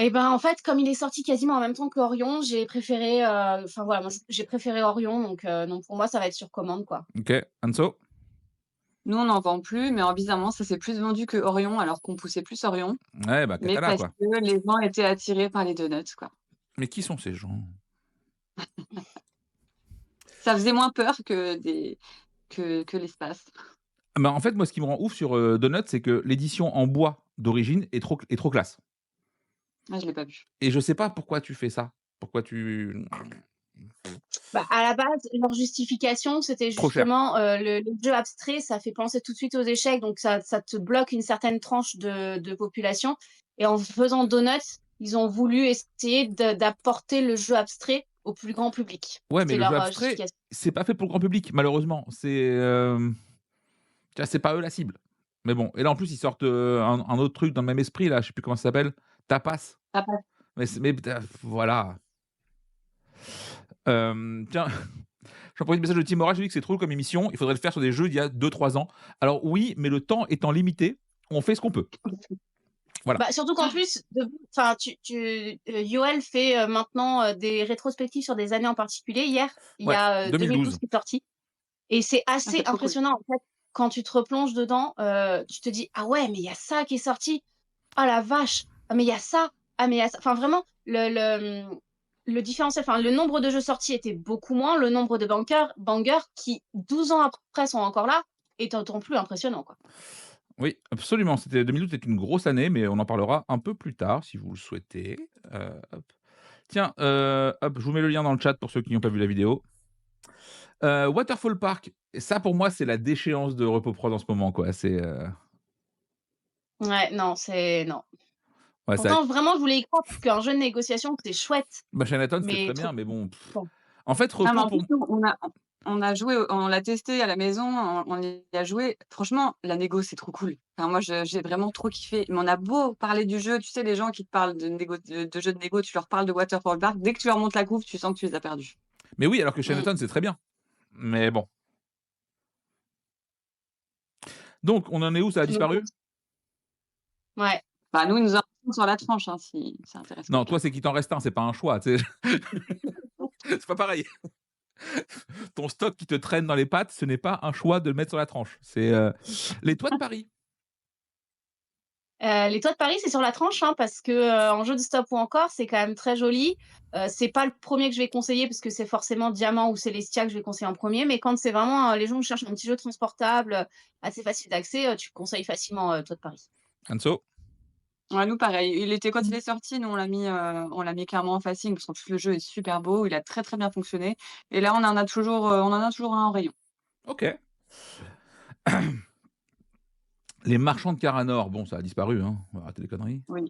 En fait, comme il est sorti quasiment en même temps qu'Orion, j'ai préféré. Moi, j'ai préféré Orion, donc pour moi, ça va être sur commande, quoi. Ok, Anso. Nous, on n'en vend plus, mais bizarrement, ça s'est plus vendu que Orion, alors qu'on poussait plus Orion. Ouais, Mais Catala, parce quoi. que les gens étaient attirés par les donuts, quoi. Mais qui sont ces gens? Ça faisait moins peur que l'espace. En fait, moi, ce qui me rend ouf sur Donuts, c'est que l'édition en bois d'origine est trop classe. Ah, je l'ai pas vu. Et je sais pas pourquoi tu fais ça. Pourquoi tu. À la base, leur justification, c'était Trop cher. justement le jeu abstrait, ça fait penser tout de suite aux échecs, donc ça te bloque une certaine tranche de population. Et en faisant Donuts, ils ont voulu essayer d'apporter le jeu abstrait au plus grand public. Ouais, mais C'était le jeu leur abstrait, justification. c'est pas fait pour le grand public, malheureusement. C'est pas eux la cible. Mais bon, et là en plus ils sortent un autre truc dans le même esprit là, je sais plus comment ça s'appelle, Tapas. Tapas. Mais voilà. Tiens, j'en profite du message de Tim Mora, je dis que c'est trop comme émission, il faudrait le faire sur des jeux d'il y a 2-3 ans. Alors oui, mais le temps étant limité, on fait ce qu'on peut. Voilà. Surtout qu'en plus, Yoel fait maintenant des rétrospectives sur des années en particulier. Hier, il y a 2012 qui est sorti. Et c'est assez impressionnant, en fait. Quand tu te replonges dedans, tu te dis, ah ouais, mais il y a ça qui est sorti. Ah la vache. Ah mais il y a ça. Ah mais il y a ça. Enfin vraiment, le différentiel, le nombre de jeux sortis était beaucoup moins. Le nombre de bangers qui, 12 ans après, sont encore là, est d'autant plus impressionnant, quoi. Oui, absolument. 2012 était une grosse année, mais on en parlera un peu plus tard, si vous le souhaitez. Hop. Tiens, hop, je vous mets le lien dans le chat pour ceux qui n'ont pas vu la vidéo. Waterfall Park, ça pour moi c'est la déchéance de Repos Prod en ce moment, quoi. Ouais, non, c'est non. Ouais, pourtant vraiment je voulais y croire parce qu'un jeu de négociation c'est chouette. Chinatown c'était Mais très trop... bien, mais bon. Bon. En fait, Repos En plus, On l'a testé à la maison, on y a joué. Franchement, la négo, c'est trop cool. Enfin, moi, j'ai vraiment trop kiffé. Mais on a beau parler du jeu, tu sais, les gens qui te parlent de jeux de négo, tu leur parles de Waterfall Park, dès que tu leur montres la couve, tu sens que tu les as perdus. Mais oui, alors que Mmh. Chinatown, c'est très bien. Mais bon. Donc, on en est où? Ça a Mais bon, disparu? ouais. Bah, nous, ils nous en restent sur la tranche, hein, si ça intéresse Non, quelqu'un. toi, c'est qu'il t'en reste un, c'est pas un choix, tu sais? C'est pas pareil. Ton stock qui te traîne dans les pattes, ce n'est pas un choix de le mettre sur la tranche. C'est, les toits de Paris. Les toits de Paris, c'est sur la tranche, hein, parce que, en jeu de stop ou encore, c'est quand même très joli. C'est pas le premier que je vais conseiller parce que c'est forcément Diamant ou Célestia que je vais conseiller en premier. Mais quand c'est vraiment, les gens cherchent un petit jeu transportable, assez facile d'accès, tu conseilles facilement, Toits de Paris. Anso? Ouais, nous, pareil. Quand il est sorti, nous, on l'a mis clairement en facing parce qu'en plus, le jeu est super beau, il a très, très bien fonctionné et là, on en a toujours un en rayon. OK. Les marchands de Caranor, bon, ça a disparu, hein, on va arrêter les conneries. Oui.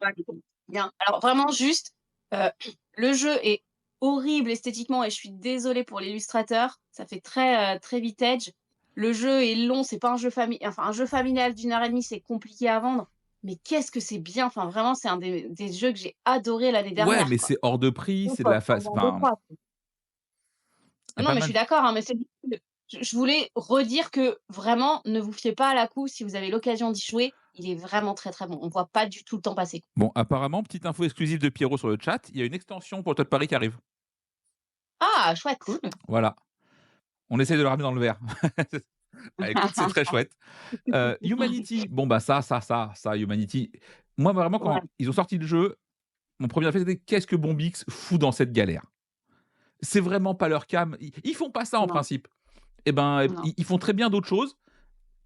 Bien. Alors vraiment juste, heu, le jeu est horrible esthétiquement et je suis désolée pour l'illustrateur. Ça fait très vintage. Le jeu est long, c'est pas un jeu familial d'1 heure et demie, c'est compliqué à vendre. Mais qu'est-ce que c'est bien! Enfin vraiment, c'est un des jeux que j'ai adoré l'année Ouais, dernière, mais quoi. c'est hors de prix, Donc c'est de la face prendre-en enfin, 2-3. il y a Non, pas mais je mal. suis d'accord, hein, mais c'est je voulais redire que vraiment, ne vous fiez pas à la couve si vous avez l'occasion d'y jouer. Il est vraiment très, très bon. On voit pas du tout le temps passer. Bon, apparemment, petite info exclusive de Pierrot sur le chat, il y a une extension pour le Toit de Paris qui arrive. Ah chouette! Cool. Voilà. On essaie de le ramener dans le verre. Bah, écoute, c'est très chouette. Humanity, bon, bah, ça, Humanity. Moi, vraiment, Ouais, quand ils ont sorti le jeu, mon premier réflexe, c'était: «Qu'est-ce que Bombix fout dans cette galère?» C'est vraiment pas leur cam. Ils font pas ça en non, principe. Et ben, non. ils font très bien d'autres choses.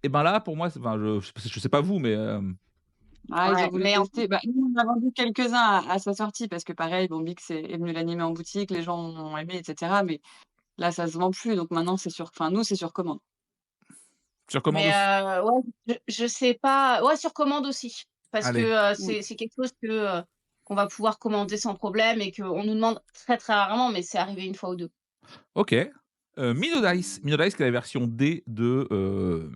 Et ben là, pour moi, enfin, je sais pas vous, mais Ah, ils ont Ouais, voulu mais en tester. Bah, nous, on a vendu quelques-uns à sa sortie parce que pareil, bon, Bix est venu l'animer en boutique, les gens ont aimé et cetera, mais là, ça se vend plus, donc maintenant, nous, c'est sur commande. sur commande Mais aussi. ouais, je sais pas, ouais, sur commande aussi, parce Allez, que, Mmh. c'est quelque chose qu'on va pouvoir commander sans problème et qu'on nous demande très, très rarement, mais c'est arrivé une fois ou 2. OK. Minodice. Minodice, qui est la version D de,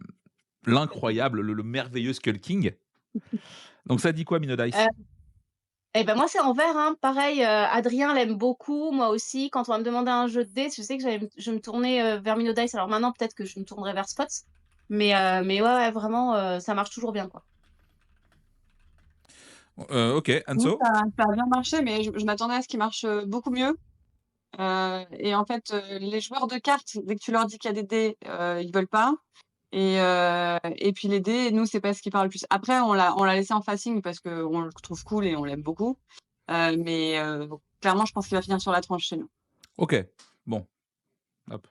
l'incroyable, le merveilleux Skull King. Donc ça dit quoi, Minodice? Heu et ben, moi, c'est en vert, hein, pareil, Adrien l'aime beaucoup, moi aussi. Quand on va me demander un jeu de dés, je sais que je me tournais, vers Minodice. Alors maintenant, peut-être que je me tournerai vers Spots, mais ouais, ouais, vraiment, ça marche toujours bien, quoi. OK, Nous, Anso? ça a bien marché, mais je m'attendais à ce qu'il marche, beaucoup mieux, et en fait, les joueurs de cartes, dès que tu leur dis qu'il y a des dés, ils veulent pas. Et puis les dés, nous, c'est pas ce qui parle le plus. Après, on l'a laissé en facing parce qu'on le trouve cool et on l'aime beaucoup. Clairement, je pense qu'il va finir sur la tranche chez nous. OK. Bon, hop.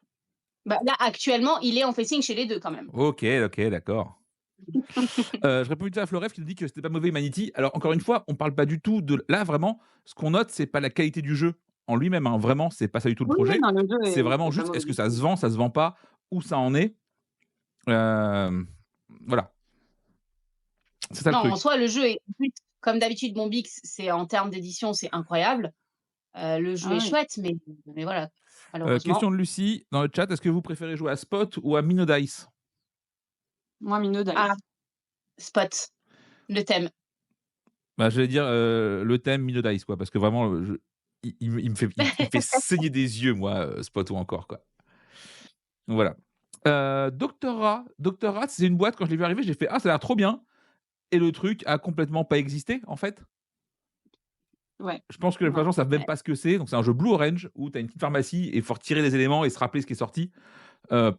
Bah, là, actuellement, il est en facing chez les 2 quand même. OK, OK, d'accord. Je réponds vite à Floref qui nous dit que c'était pas mauvais Humanity. Alors encore une fois, on parle pas du tout de là vraiment, ce qu'on note, c'est pas la qualité du jeu en lui-même, hein, vraiment, c'est pas ça du tout le Oui, oui, projet. non, le jeu C'est vraiment est pas juste mauvais est-ce que du ça tout. se vend pas, où ça en est? Hem, voilà, c'est ça le Non, en truc. soi, le jeu est comme d'habitude, Bombix, c'est en termes d'édition, c'est incroyable. Le jeu est Ah oui. chouette, mais voilà, malheureusement. Question de Lucie dans le chat, est-ce que vous préférez jouer à Spot ou à Minodice? Moi, Mino Ah, Dice. Spot, le thème. Bah, j'allais dire, le thème Minodice quoi, parce que vraiment, je il me fait saigner des yeux moi, Spot ou encore quoi. Voilà. Doctorat, c'est une boîte quand je l'ai vu arriver, j'ai fait: «Ah ça a l'air trop bien» et le truc a complètement pas existé en fait. Ouais. Je pense que les Non. gens savent même Ouais, pas ce que c'est, donc c'est un jeu Blue Orange où tu as une petite pharmacie et il faut retirer les éléments et se rappeler ce qui est sorti. Heu,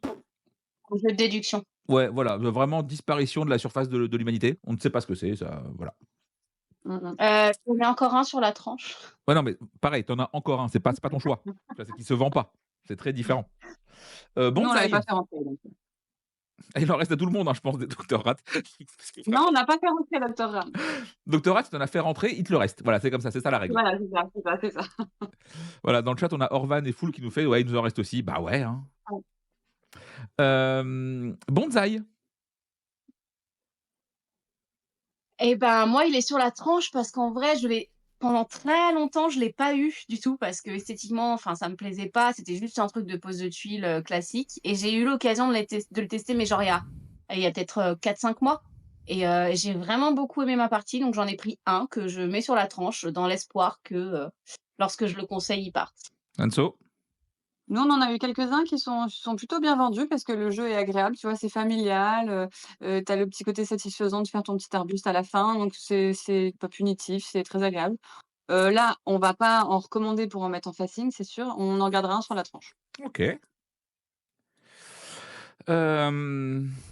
un jeu de déduction. ouais, voilà, vraiment disparition de la surface de l'humanité. On ne sait pas ce que c'est, ça voilà. Mmh mh. J'en ai encore un sur la tranche. Ouais, non, mais pareil, tu en as encore un, c'est pas ton choix. Tu vois, c'est qu'il se vend pas. C'est très différent. Nous, on l'avait Bonsaï, pas fait rentrer, donc il en reste à tout le monde, hein, je pense des Doctorat. Parce que non, vraiment on n'a pas fait rentrer Docteur Ram. Doctorat, tu en as fait rentrer, il te le reste. Voilà, c'est comme ça, c'est ça la règle. Voilà, c'est ça. Voilà, dans le chat, on a Orvan et Foul qui nous fait: «Ouais, il nous en reste aussi». Bah ouais, hein. Ouais. Bonsaï. Et ben, moi, il est sur la tranche parce qu'en vrai, je l'ai pendant très longtemps, je l'ai pas eu du tout parce que esthétiquement, enfin, ça me plaisait pas. C'était juste un truc de pose de tuiles, classique et j'ai eu l'occasion de le tester, mais genre il y a peut-être, 4-5 mois et j'ai vraiment beaucoup aimé ma partie, donc j'en ai pris un que je mets sur la tranche dans l'espoir que, lorsque je le conseille, il parte. Anso? Nous, on en a eu quelques-uns qui sont plutôt bien vendus parce que le jeu est agréable, tu vois? C'est familial, tu as le petit côté satisfaisant de faire ton petit arbuste à la fin, donc c'est pas punitif, c'est très agréable. Là, on va pas en recommander pour en mettre en facing, c'est sûr. On en gardera un sur la tranche. OK.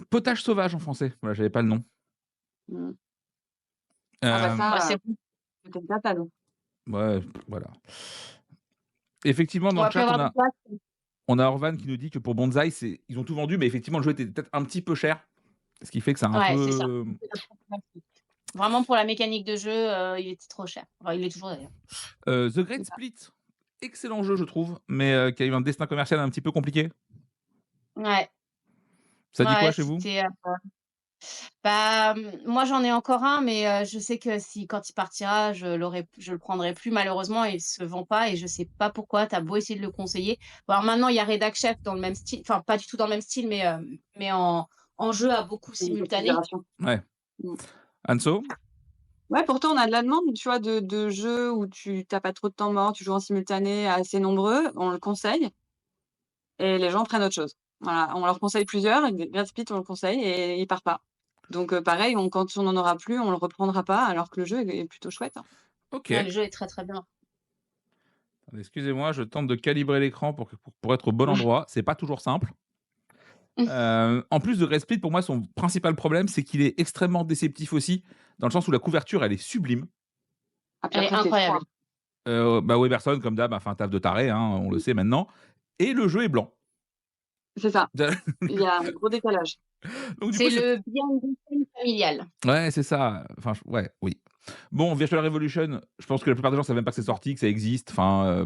Potage sauvage en français. Voilà, j'avais pas le nom. Mmh. Ah bah Hem, Bah, ça, c'est peut-être pas talent. ouais, voilà. Effectivement, dans on le va plus chat, avoir de place. on a Orvan qui nous dit que pour Bonzai, ils ont tout vendu, mais effectivement, le jeu était peut-être un petit peu cher. Ce qui fait que ça a un Ouais, c'est ça. peu. C'est la problématique. Vraiment pour la mécanique de jeu, il était trop cher. Enfin, il est toujours d'ailleurs. The Great Split, excellent jeu, je trouve, mais qui a eu un destin commercial un petit peu compliqué. Ouais, Ça dit quoi ouais, chez vous? c'était, bah, moi j'en ai encore un, mais je sais que si quand il partira, je le prendrai plus malheureusement et il se vend pas et je sais pas pourquoi. Tu as beau essayer de le conseiller. Bon alors maintenant il y a Redac Chef dans le même style, enfin pas du tout dans le même style, mais en jeu à beaucoup C'est une simultané. configuration. Ouais. Mmh. Anso? Ouais, pourtant on a de la demande, tu vois, de jeux où tu pas trop de temps mort, tu joues en simultané assez nombreux, on le conseille et les gens prennent autre chose. Voilà, on leur conseille plusieurs et Great Split, on le conseille et il part pas. Donc pareil, quand on en aura plus, on le reprendra pas alors que le jeu est plutôt chouette, hein. Ouais, OK. le jeu est très, très bien. Attendez, excusez-moi, je tente de calibrer l'écran pour être au bon endroit. C'est pas toujours simple. En plus de Great Split, pour moi, son principal problème, c'est qu'il est extrêmement déceptif aussi, dans le sens où la couverture, elle est sublime. Ah puis Elle est après c'est froid. incroyable. Bah, Weberson, comme d'hab, a fait un taf de taré, hein, on le sait maintenant. Et le jeu est blanc. C'est ça, il y a un gros décalage. Donc du coup, C'est c'est le bien design familial. ouais, c'est ça. Enfin, ouais, oui. Bon, Virtual Revolution, je pense que la plupart des gens savent même pas que c'est sorti, que ça existe. Enfin,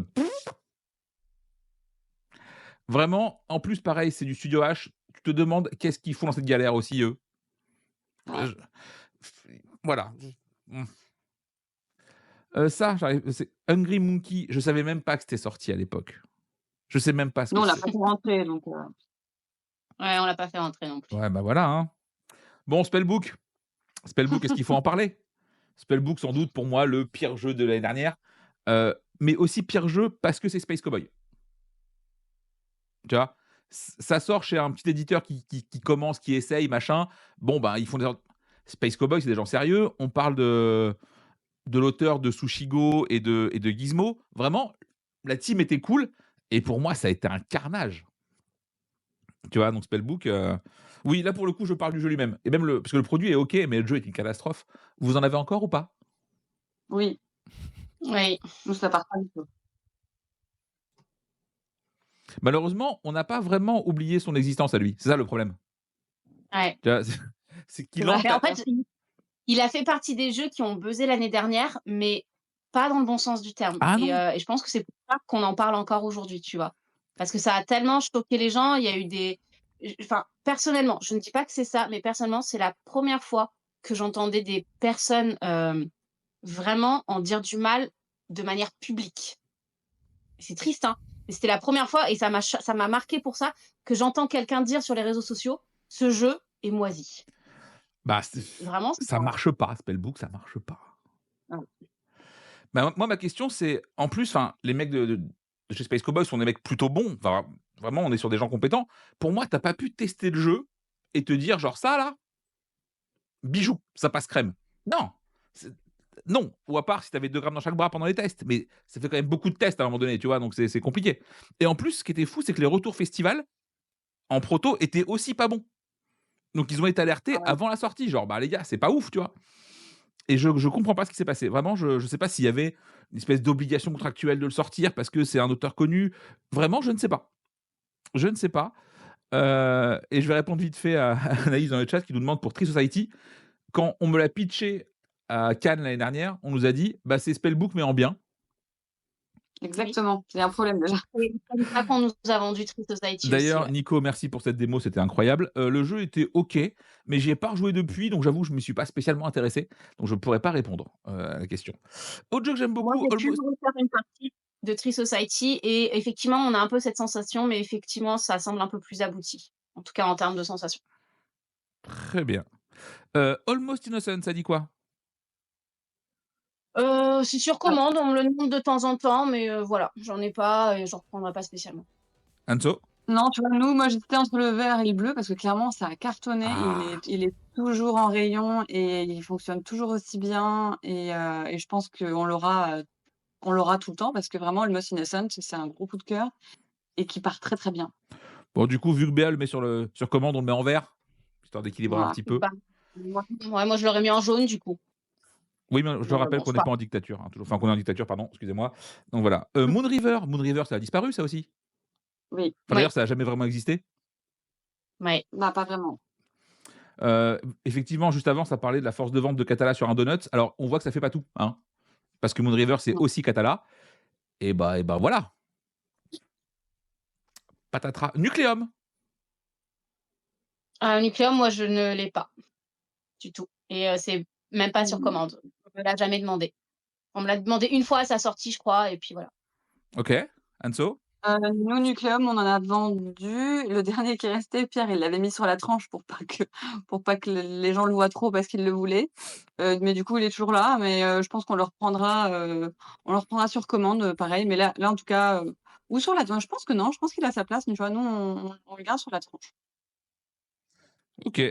vraiment, en plus, pareil, c'est du Studio H. Tu te demandes qu'est-ce qu'ils font dans cette galère aussi, eux. Ouais. Je voilà. Mmh. Ça, c'est Hungry Monkey, je savais même pas que c'était sorti à l'époque. Je sais même pas ce Nous que on l'a c'est. pas fait rentrer donc Ouais, on l'a pas fait rentrer non plus. Ouais, bah, voilà, hein. Bon, Spellbook. Spellbook, est-ce qu'il faut en parler? Spellbook, sans doute, pour moi, le pire jeu de l'année dernière, mais aussi pire jeu parce que c'est Space Cowboy. Tu vois? Ça sort chez un petit éditeur qui commence, qui essaye, machin. Bon, bah, ils font des Space Cowboy, c'est des gens sérieux. On parle de l'auteur de Sushigo et de Gizmo. Vraiment, la team était cool et pour moi, ça a été un carnage. Tu vois? Donc Spellbook, oui, là, pour le coup, je parle du jeu lui-même et même parce que le produit est OK, mais le jeu est une catastrophe. Vous en avez encore ou pas? oui, Oui, nous ça part pas du tout. Malheureusement, on n'a pas vraiment oublié son existence à lui. C'est ça le problème. ouais. Tu vois? C'est C'est qu'il vrai. Mais en hante. fait, il a fait partie des jeux qui ont buzzé l'année dernière, mais pas dans le bon sens du terme Ah et non! je pense que c'est pour ça qu'on en parle encore aujourd'hui, tu vois? Parce que ça a tellement choqué les gens, il y a eu des enfin, personnellement, je ne dis pas que c'est ça, mais personnellement, c'est la première fois que j'entendais des personnes, vraiment en dire du mal de manière publique. C'est triste, hein, mais c'était la première fois et ça m'a marqué pour ça, que j'entends quelqu'un dire sur les réseaux sociaux: «Ce jeu est moisi». Bah, Vraiment, c'est ça marche pas, Spellbook, ça marche pas. Ah, Bah, moi, ma question, c'est en plus, enfin, les mecs de chez Space Cowboy sont des mecs plutôt bons. Enfin, vraiment, on est sur des gens compétents. Pour moi, tu as pas pu tester le jeu et te dire genre: «Ça là, bijou, ça passe crème». Non, c'est non, ou à part si tu avais 2 grammes dans chaque bras pendant les tests, mais ça fait quand même beaucoup de tests à un moment donné, tu vois? Donc c'est compliqué et en plus, ce qui était fou, c'est que les retours festival, en proto, étaient aussi pas bons. Donc ils ont été alertés ah ouais. avant la sortie, genre: «Bah, les gars, c'est pas ouf», tu vois? Et je comprends pas ce qui s'est passé. Vraiment, je sais pas s'il y avait une espèce d'obligation contractuelle de le sortir parce que c'est un auteur connu. Vraiment, je ne sais pas. Je ne sais pas. Et je vais répondre vite fait à Anaïs dans le chat qui nous demande pour Tree Society. Quand on me l'a pitché à Cannes l'année dernière, on nous a dit: «Bah, c'est Spellbook mais en bien». Exactement, c'est un problème déjà. C'est comme ça qu'on nous a vendu Tree Society aussi, D'ailleurs, ouais. Nico, merci pour cette démo, c'était incroyable. Le jeu était OK, mais j'y ai pas rejoué depuis, donc j'avoue, je me suis pas spécialement intéressé, donc je pourrais pas répondre, à la question. Autre jeu que j'aime Moi, beaucoup, j'ai pu Almost refaire une partie de Tree Society et effectivement, on a un peu cette sensation, mais effectivement, ça semble un peu plus abouti. En tout cas, en termes de sensations. très bien. Almost Innocent, ça dit quoi? C'est sur commande, on me le demande de temps en temps, mais voilà, j'en ai pas et j'en reprendrai pas spécialement. Anso? Non, tu vois, moi j'hésitais entre le vert et le bleu parce que clairement ça a cartonné. Ah! Il est toujours en rayon et il fonctionne toujours aussi bien et je pense on l'aura tout le temps parce que vraiment le Most Innocent, c'est un gros coup de cœur et qui part très, très bien. Bon, du coup, vu que Béa le met sur commande, on le met en vert, histoire d'équilibrer un Voilà. petit C'est peu. pas moi je l'aurais mis en jaune du coup, Oui, mais je mais rappelle bon, qu'on c'est n'est pas pas en dictature, hein, toujours enfin qu'on est en dictature, pardon, excusez-moi. Donc voilà. Moon River, ça a disparu ça aussi? Oui, Enfin ouais, d'ailleurs, ça a jamais vraiment existé. ouais. bah, pas vraiment. Effectivement, juste avant, ça parlait de la force de vente de Catala sur un donuts. Alors, on voit que ça fait pas tout, hein, parce que Moon River, c'est Non. aussi Catala et bah, voilà, patatras. Nucleum! Nucléum, moi je ne l'ai pas du tout et c'est même pas sur Mmh. commande. On me l'a jamais demandé. On me l'a demandé une fois à sa sortie, je crois et puis voilà. OK. Anso? Nous, Nucléum, on en a vendu. Le dernier qui est resté, Pierre, il l'avait mis sur la tranche pour pas que les gens le voient trop parce qu'il le voulait. Mais du coup, il est toujours là, mais je pense on le reprendra sur commande, pareil. Mais là, en tout cas, ou sur la tranche. Je pense que non, je pense qu'il a sa place, mais tu vois, nous, on le garde sur la tranche. OK.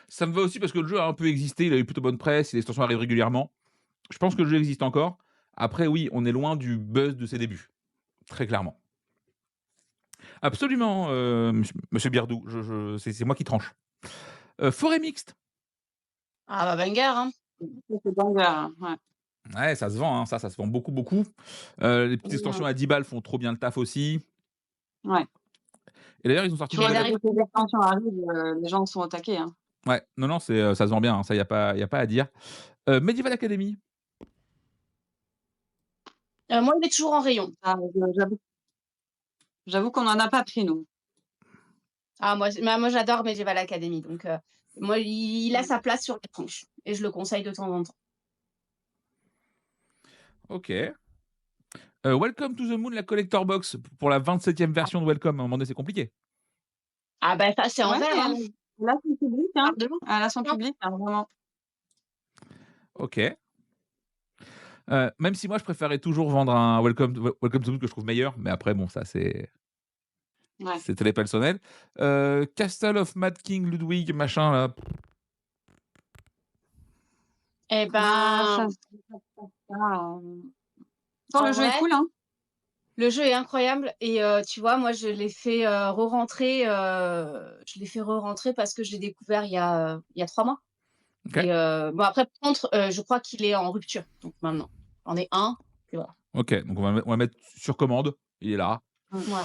Ça me va aussi parce que le jeu a un peu existé, il a eu plutôt bonne presse, les extensions arrivent régulièrement. Je pense que le jeu existe encore. Après oui, on est loin du buzz de ses débuts, très clairement. Absolument, monsieur Biardou, je c'est moi qui tranche. Forêt mixte. Ah bah banger, hein. Ça, c'est banger, hein, ouais. Ouais, ça se vend, hein, ça se vend beaucoup, beaucoup. Les petites extensions Mmh. à 10 balles font trop bien le taf aussi. Ouais. Et d'ailleurs, ils ont sorti Je une viens nouvelle Dès d'arriver que les extensions arrivent, les gens sont au taquet, hein. ouais, non, non, ça se vend bien, hein, ça y a pas à dire. Medieval Academy. moi, il est toujours en rayon. Ça, j'avoue qu'on en a pas pris, nous. Ah moi j'adore Medieval Academy donc moi il a Mmh. sa place sur les tranches et je le conseille de temps en temps. OK. Welcome to the Moon, la collector box pour la 27e version de Welcome. À un moment donné, c'est compliqué. Ah bah ça c'est en Ouais, vert, hein. elle a son public, hein. Par devant. Elle a son public, hein, vraiment. OK. Même si moi, je préférais toujours vendre un Welcome to the Moon que je trouve meilleur, mais après bon, ça Ouais. c'est très personnel. Castle of Mad King Ludwig machin là. Et Bah, ben, pourtant le en jeu est vrai, cool, hein. le jeu est incroyable et tu vois, moi je l'ai fait, re-rentrer, je l'ai fait re-rentrer parce que je l'ai découvert il y a 3 mois OK. et bon après par contre, je crois qu'il est en rupture donc maintenant. J'en ai un puis voilà. OK, donc on va mettre sur commande. Il est là. Mmh. Ouais.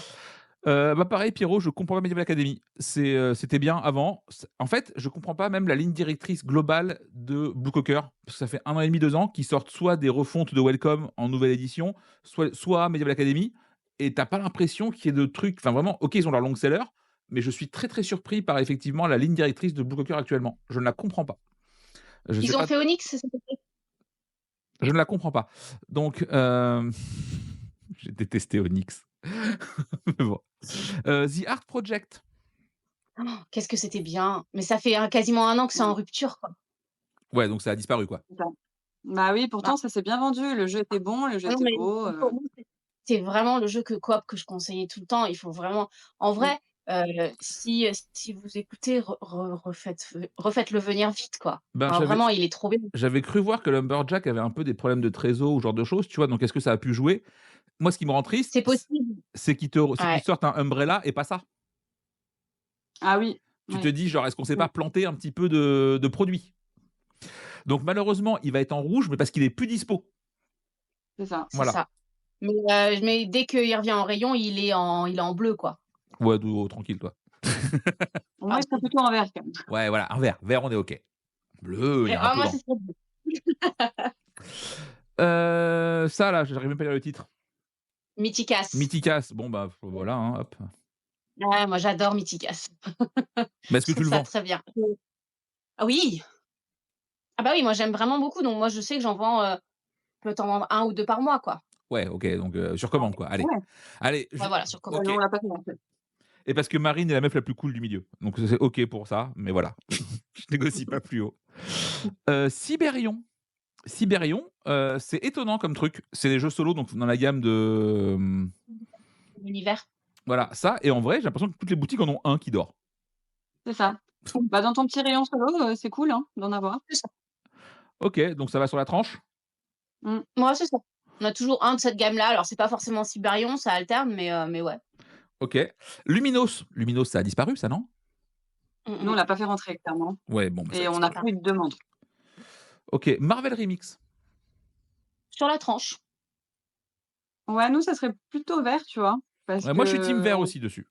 Bah, pareil Pierrot, je comprends pas Medieval Academy. C'était bien avant. En fait, je comprends pas même la ligne directrice globale de Blue Cocker, parce que ça fait 1 an et demi, 2 ans qu'ils sortent soit des refontes de Welcome en nouvelle édition, soit Medieval Academy et tu as pas l'impression qu'il y ait de trucs enfin vraiment, OK, ils ont leur long seller, mais je suis très, très surpris par effectivement la ligne directrice de Blue Cocker actuellement. Je ne la comprends pas. Je sais Ils ont pas fait Onyx, c'est ça? je ne la comprends pas. Donc j'ai détesté Onyx. Mais bon. The Art Project. Oh, qu'est-ce que c'était bien! Mais ça fait, quasiment 1 an que c'est en Ouais, rupture, quoi. Ouais, donc ça a disparu, quoi. c'est ça. Bah oui, Bah, pourtant ça s'est bien vendu. Le jeu était bon, le jeu non, était mais beau, pour moi, c'est vraiment le jeu coop que je conseillais tout le temps. Il faut vraiment en mmh, vrai, si vous écoutez, refaites-le venir vite, quoi. Ben, Enfin, vraiment, il est trop bien. j'avais cru voir que Lumberjack avait un peu des problèmes de trésor ou ce genre de choses, tu vois? Donc est-ce que ça a pu jouer? Moi, ce qui me rend triste, C'est possible. c'est qu'ils Ouais. sortent un Umbrella et pas ça. ah oui, Tu te oui, dis genre: «Est-ce qu'on s'est mmh, pas planté un petit peu de produit?» Donc malheureusement, il va être en rouge, mais parce qu'il est plus dispo. c'est ça. C'est Voilà. ça. Mais dès qu'il revient en rayon, il est en bleu, quoi. Ouais, tranquille, toi. Moi, Ah il serait oui. plutôt en vert quand même. Ouais, voilà, un vert. Vert, on est OK. Bleu, il y a un peu Moi, ce d'encre. serait bleu. Ça là, j'arrive même pas à lire le titre. Mythicas. Mythicas, bon bah voilà, hein, hop. Ouais, moi j'adore Mythicas. Mais est-ce Je que tu trouve le ça vends? très bien. Ah oui! Ah bah oui, moi j'aime vraiment beaucoup, donc moi je sais que j'en vends, je peux t'en vendre 1 ou 2 par mois, quoi. Ouais, OK, donc sur commande quoi, allez. Ouais, Allez, Ouais, voilà, sur ouais, commande. nous, OK. on l'a pas fait non plus. Et parce que Marine est la meuf la plus cool du milieu, donc c'est OK pour ça, mais voilà, je négocie pas plus haut. Cyberion. Cyberion, c'est étonnant comme truc. C'est des jeux solo, donc dans la gamme de, L'univers. voilà, ça et en vrai, j'ai l'impression que toutes les boutiques en ont un qui dort. C'est ça. Bah, dans ton petit rayon solo, c'est cool, hein, d'en avoir. C'est ça. OK, donc ça va sur la tranche? Mmh. Ouais, c'est ça. On a toujours un de cette gamme-là, alors c'est pas forcément Cyberion, ça alterne, mais ouais. OK. Luminos. Luminos, ça a disparu ça, non? Nous, on l'a pas fait rentrer clairement Ouais, bon, bah, ça a et on n'a disparu. pas eu de demande. OK, Marvel Remix. Sur la tranche. Ouais, nous, ça serait plutôt vert, tu vois? Parce Ouais, moi je suis team vert qu'on aussi dessus.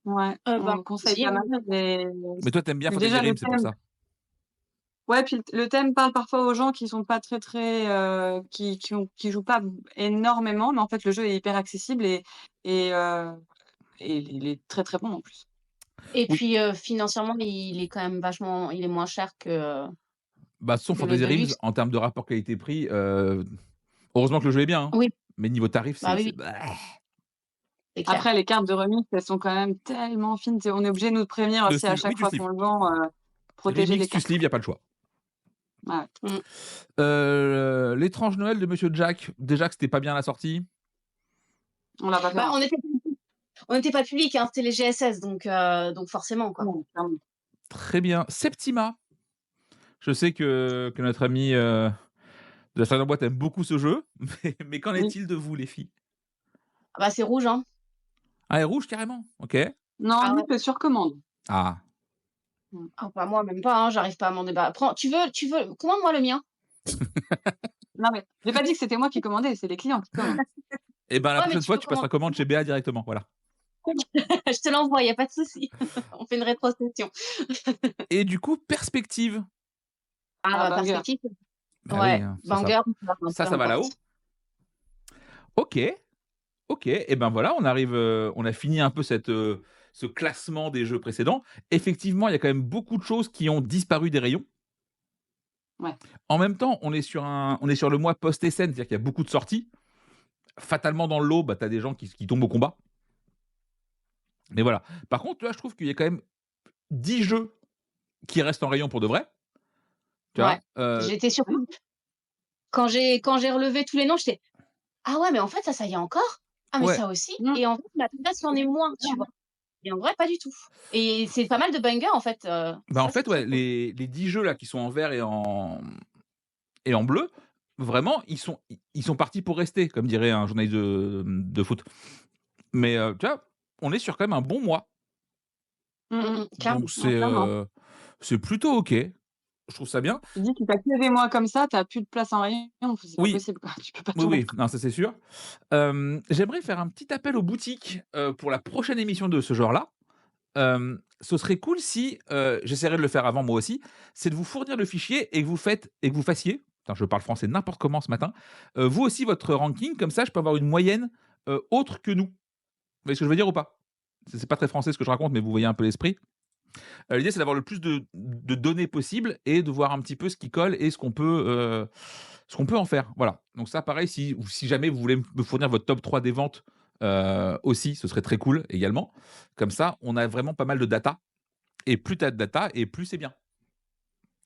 ouais, Bah, on conseille aussi, pas hein. mal, mais Mais toi, tu aimes bien mais déjà le Fantasy Realms, c'est pour thème ça? ouais, puis le thème parle parfois aux gens qui sont pas très, très, qui jouent pas énormément, mais en fait, le jeu est hyper accessible et heu et il est très, très bon en plus. Et Oui, puis, financièrement, il est quand même vachement il est moins cher bah, son que le Fantasy Realms Deluxe. en termes de rapport qualité-prix, heureusement que le jeu est bien, hein, Oui, mais niveau tarif, bah, c'est oui, c'est oui, bah, c'est clair. Après les cartes de remise, elles sont quand même tellement fines, on est obligé de nous prévenir de aussi à sleeve, oui, chaque tu fois sleeves. qu'on le vend, protéger Remix, les tu cartes, sleeves, quoi. il y a pas le choix. Ouais, Mmh. L'étrange Noël de Monsieur Jack, déjà que c'était pas bien à la sortie. on l'a pas fait Bah, rentrer. on était pas public, hein, c'était les GSS, donc forcément, quoi. Non, clairement. Très bien. Septima. Je sais que notre ami, de la Salle Boîte aime beaucoup ce jeu, mais qu'en Oui. est-il de vous les filles? Ah bah, c'est rouge, hein. Ah, elle est rouge carrément? OK. Non, Ah nous, ouais. c'est sur commande. Ah. Mmh. Ah bah, moi même pas, hein, j'arrive pas à m'en débarrasser. Prends tu veux commande-moi le mien. Non, mais j'ai pas dit que c'était moi qui commandais, c'est les clients qui commandent. Et ben, la Ouais, mais prochaine tu fois, peux tu passeras commande chez BA directement, voilà. je te l'envoie, y a pas de souci. On fait une rétrocession. Et du coup, perspective. Ah Ah, bah, banger. perspective. Bah oui, Ouais, hein, banger, peu ça va là-haut. importe. OK, OK et ben, voilà, on arrive, on a fini un peu ce classement des jeux précédents. Effectivement, il y a quand même beaucoup de choses qui ont disparu des rayons. Ouais. En même temps, on est sur le mois post-Essen, c'est-à-dire qu'il y a beaucoup de sorties. Fatalement, dans le lot, bah, tu as des gens qui tombent au combat. Mais voilà. Par contre, tu vois, je trouve qu'il y a quand même 10 jeux qui restent en rayon pour de vrai. Tu Ouais, vois? j'étais Mmh. surprise. Quand j'ai relevé tous les noms, j'étais: «Ah ouais, mais en fait ça y est encore? Ah mais Ouais, ça aussi?» Mmh. et en fait, bah, là, c'en est moins, tu vois? Et en vrai, pas du tout. Et c'est pas mal de bangers, en fait, bah, en ça, c'est fait, très ouais, cool. les 10 jeux là qui sont en vert et en bleu, vraiment, ils sont partis pour rester, comme dirait un journaliste de foot. Mais, tu vois, on est sur quand même un bon mois. Mmh mh. Clairement. Donc Ouais, clairement. c'est plutôt OK. Je trouve ça bien. Tu dis que tu as que des mois comme ça, tu as plus de place en rayon, c'est pas Oui, possible, quoi. Tu peux pas oui, tout oui, mettre. non, ça c'est sûr. J'aimerais faire un petit appel aux boutiques, pour la prochaine émission de ce genre-là. Ce serait cool si, j'essaierai de le faire avant moi aussi, c'est de vous fournir le fichier et que vous fassiez, putain je parle français n'importe comment ce matin, vous aussi votre ranking, comme ça je peux avoir une moyenne, autre que nous. Vous voyez ce que je veux dire ou pas? C'est pas très français ce que je raconte, mais vous voyez un peu l'esprit. L'idée c'est d'avoir le plus de données possible et de voir un petit peu ce qui colle et ce qu'on peut en faire. Voilà. Donc ça pareil si jamais vous voulez me fournir votre top 3 des ventes, aussi, ce serait très cool également. Comme ça, on a vraiment pas mal de data et plus tu as de data et plus c'est bien.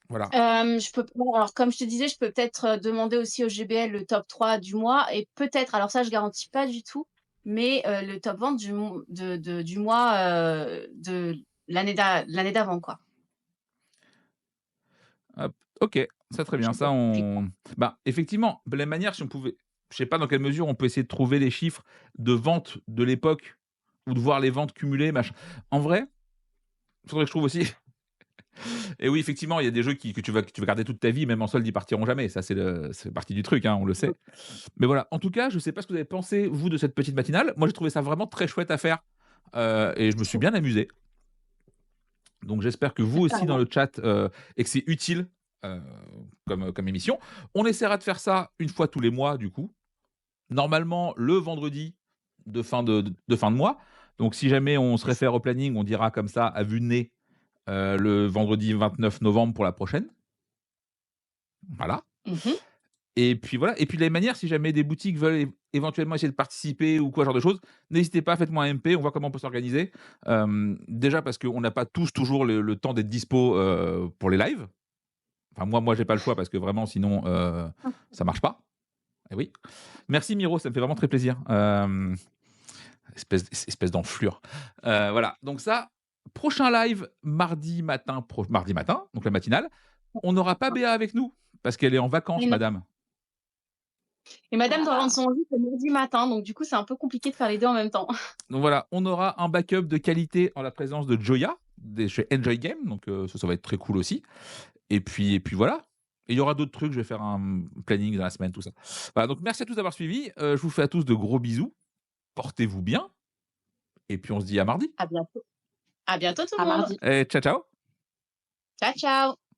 Voilà. Je peux alors comme je te disais, je peux peut-être, demander aussi au GBL le top 3 du mois et peut-être, alors ça je garantis pas du tout, mais le top vente du mois, de l'année d'avant, quoi. Hop, OK, ça très bien. Je Ça peux on bah, effectivement, de la même manière si on pouvait je sais pas dans quelle mesure on peut essayer de trouver les chiffres de vente de l'époque ou de voir les ventes cumulées, machin. En vrai, il faudrait que je trouve aussi. Et oui, effectivement, il y a des jeux que tu vas garder toute ta vie, même en solde, ils partiront jamais. Ça, c'est partie du truc, hein, on le sait. Mais voilà, en tout cas, je sais pas ce que vous avez pensé, vous, de cette petite matinale. Moi, j'ai trouvé ça vraiment très chouette à faire, et je me suis bien amusé. Donc j'espère que vous aussi dans le chat, et que c'est utile, heu, comme émission. On essaiera de faire ça une fois tous les mois, du coup. Normalement, le vendredi, de fin de mois. Donc, si jamais on se réfère au planning, on dira comme ça, à vue de nez, le vendredi 29 novembre pour la prochaine. Voilà. Mhm. Et puis voilà. Et puis de la même manière, si jamais des boutiques veulent éventuellement essayer de participer ou quoi, genre de choses, n'hésitez pas, faites-moi un MP, on voit comment on peut s'organiser. Déjà parce qu'on n'a pas tous toujours le temps d'être dispo pour les lives. Enfin, moi, j'ai pas le choix parce que vraiment, sinon, ça marche pas. Eh oui. Merci Miro, ça me fait vraiment très plaisir. Espèce d'enflure. Voilà. Donc ça, prochain live mardi matin, donc la matinale. On n'aura pas Béa avec nous parce qu'elle est en vacances, Et, non. madame. Et madame doit Ah. rendre son lit le mardi matin, donc du coup, c'est un peu compliqué de faire les deux en même temps. Donc voilà, on aura un backup de qualité en la présence de Joya, chez Enjoy Game, donc ça va être très cool aussi. Et puis voilà. Et il y aura d'autres trucs, je vais faire un planning dans la semaine, tout ça. Voilà, donc merci à tous d'avoir suivi. Je vous fais à tous de gros bisous. Portez-vous bien. Et puis on se dit à mardi. À bientôt. À bientôt tout À le monde. mardi. Et ciao, ciao. Ciao, ciao.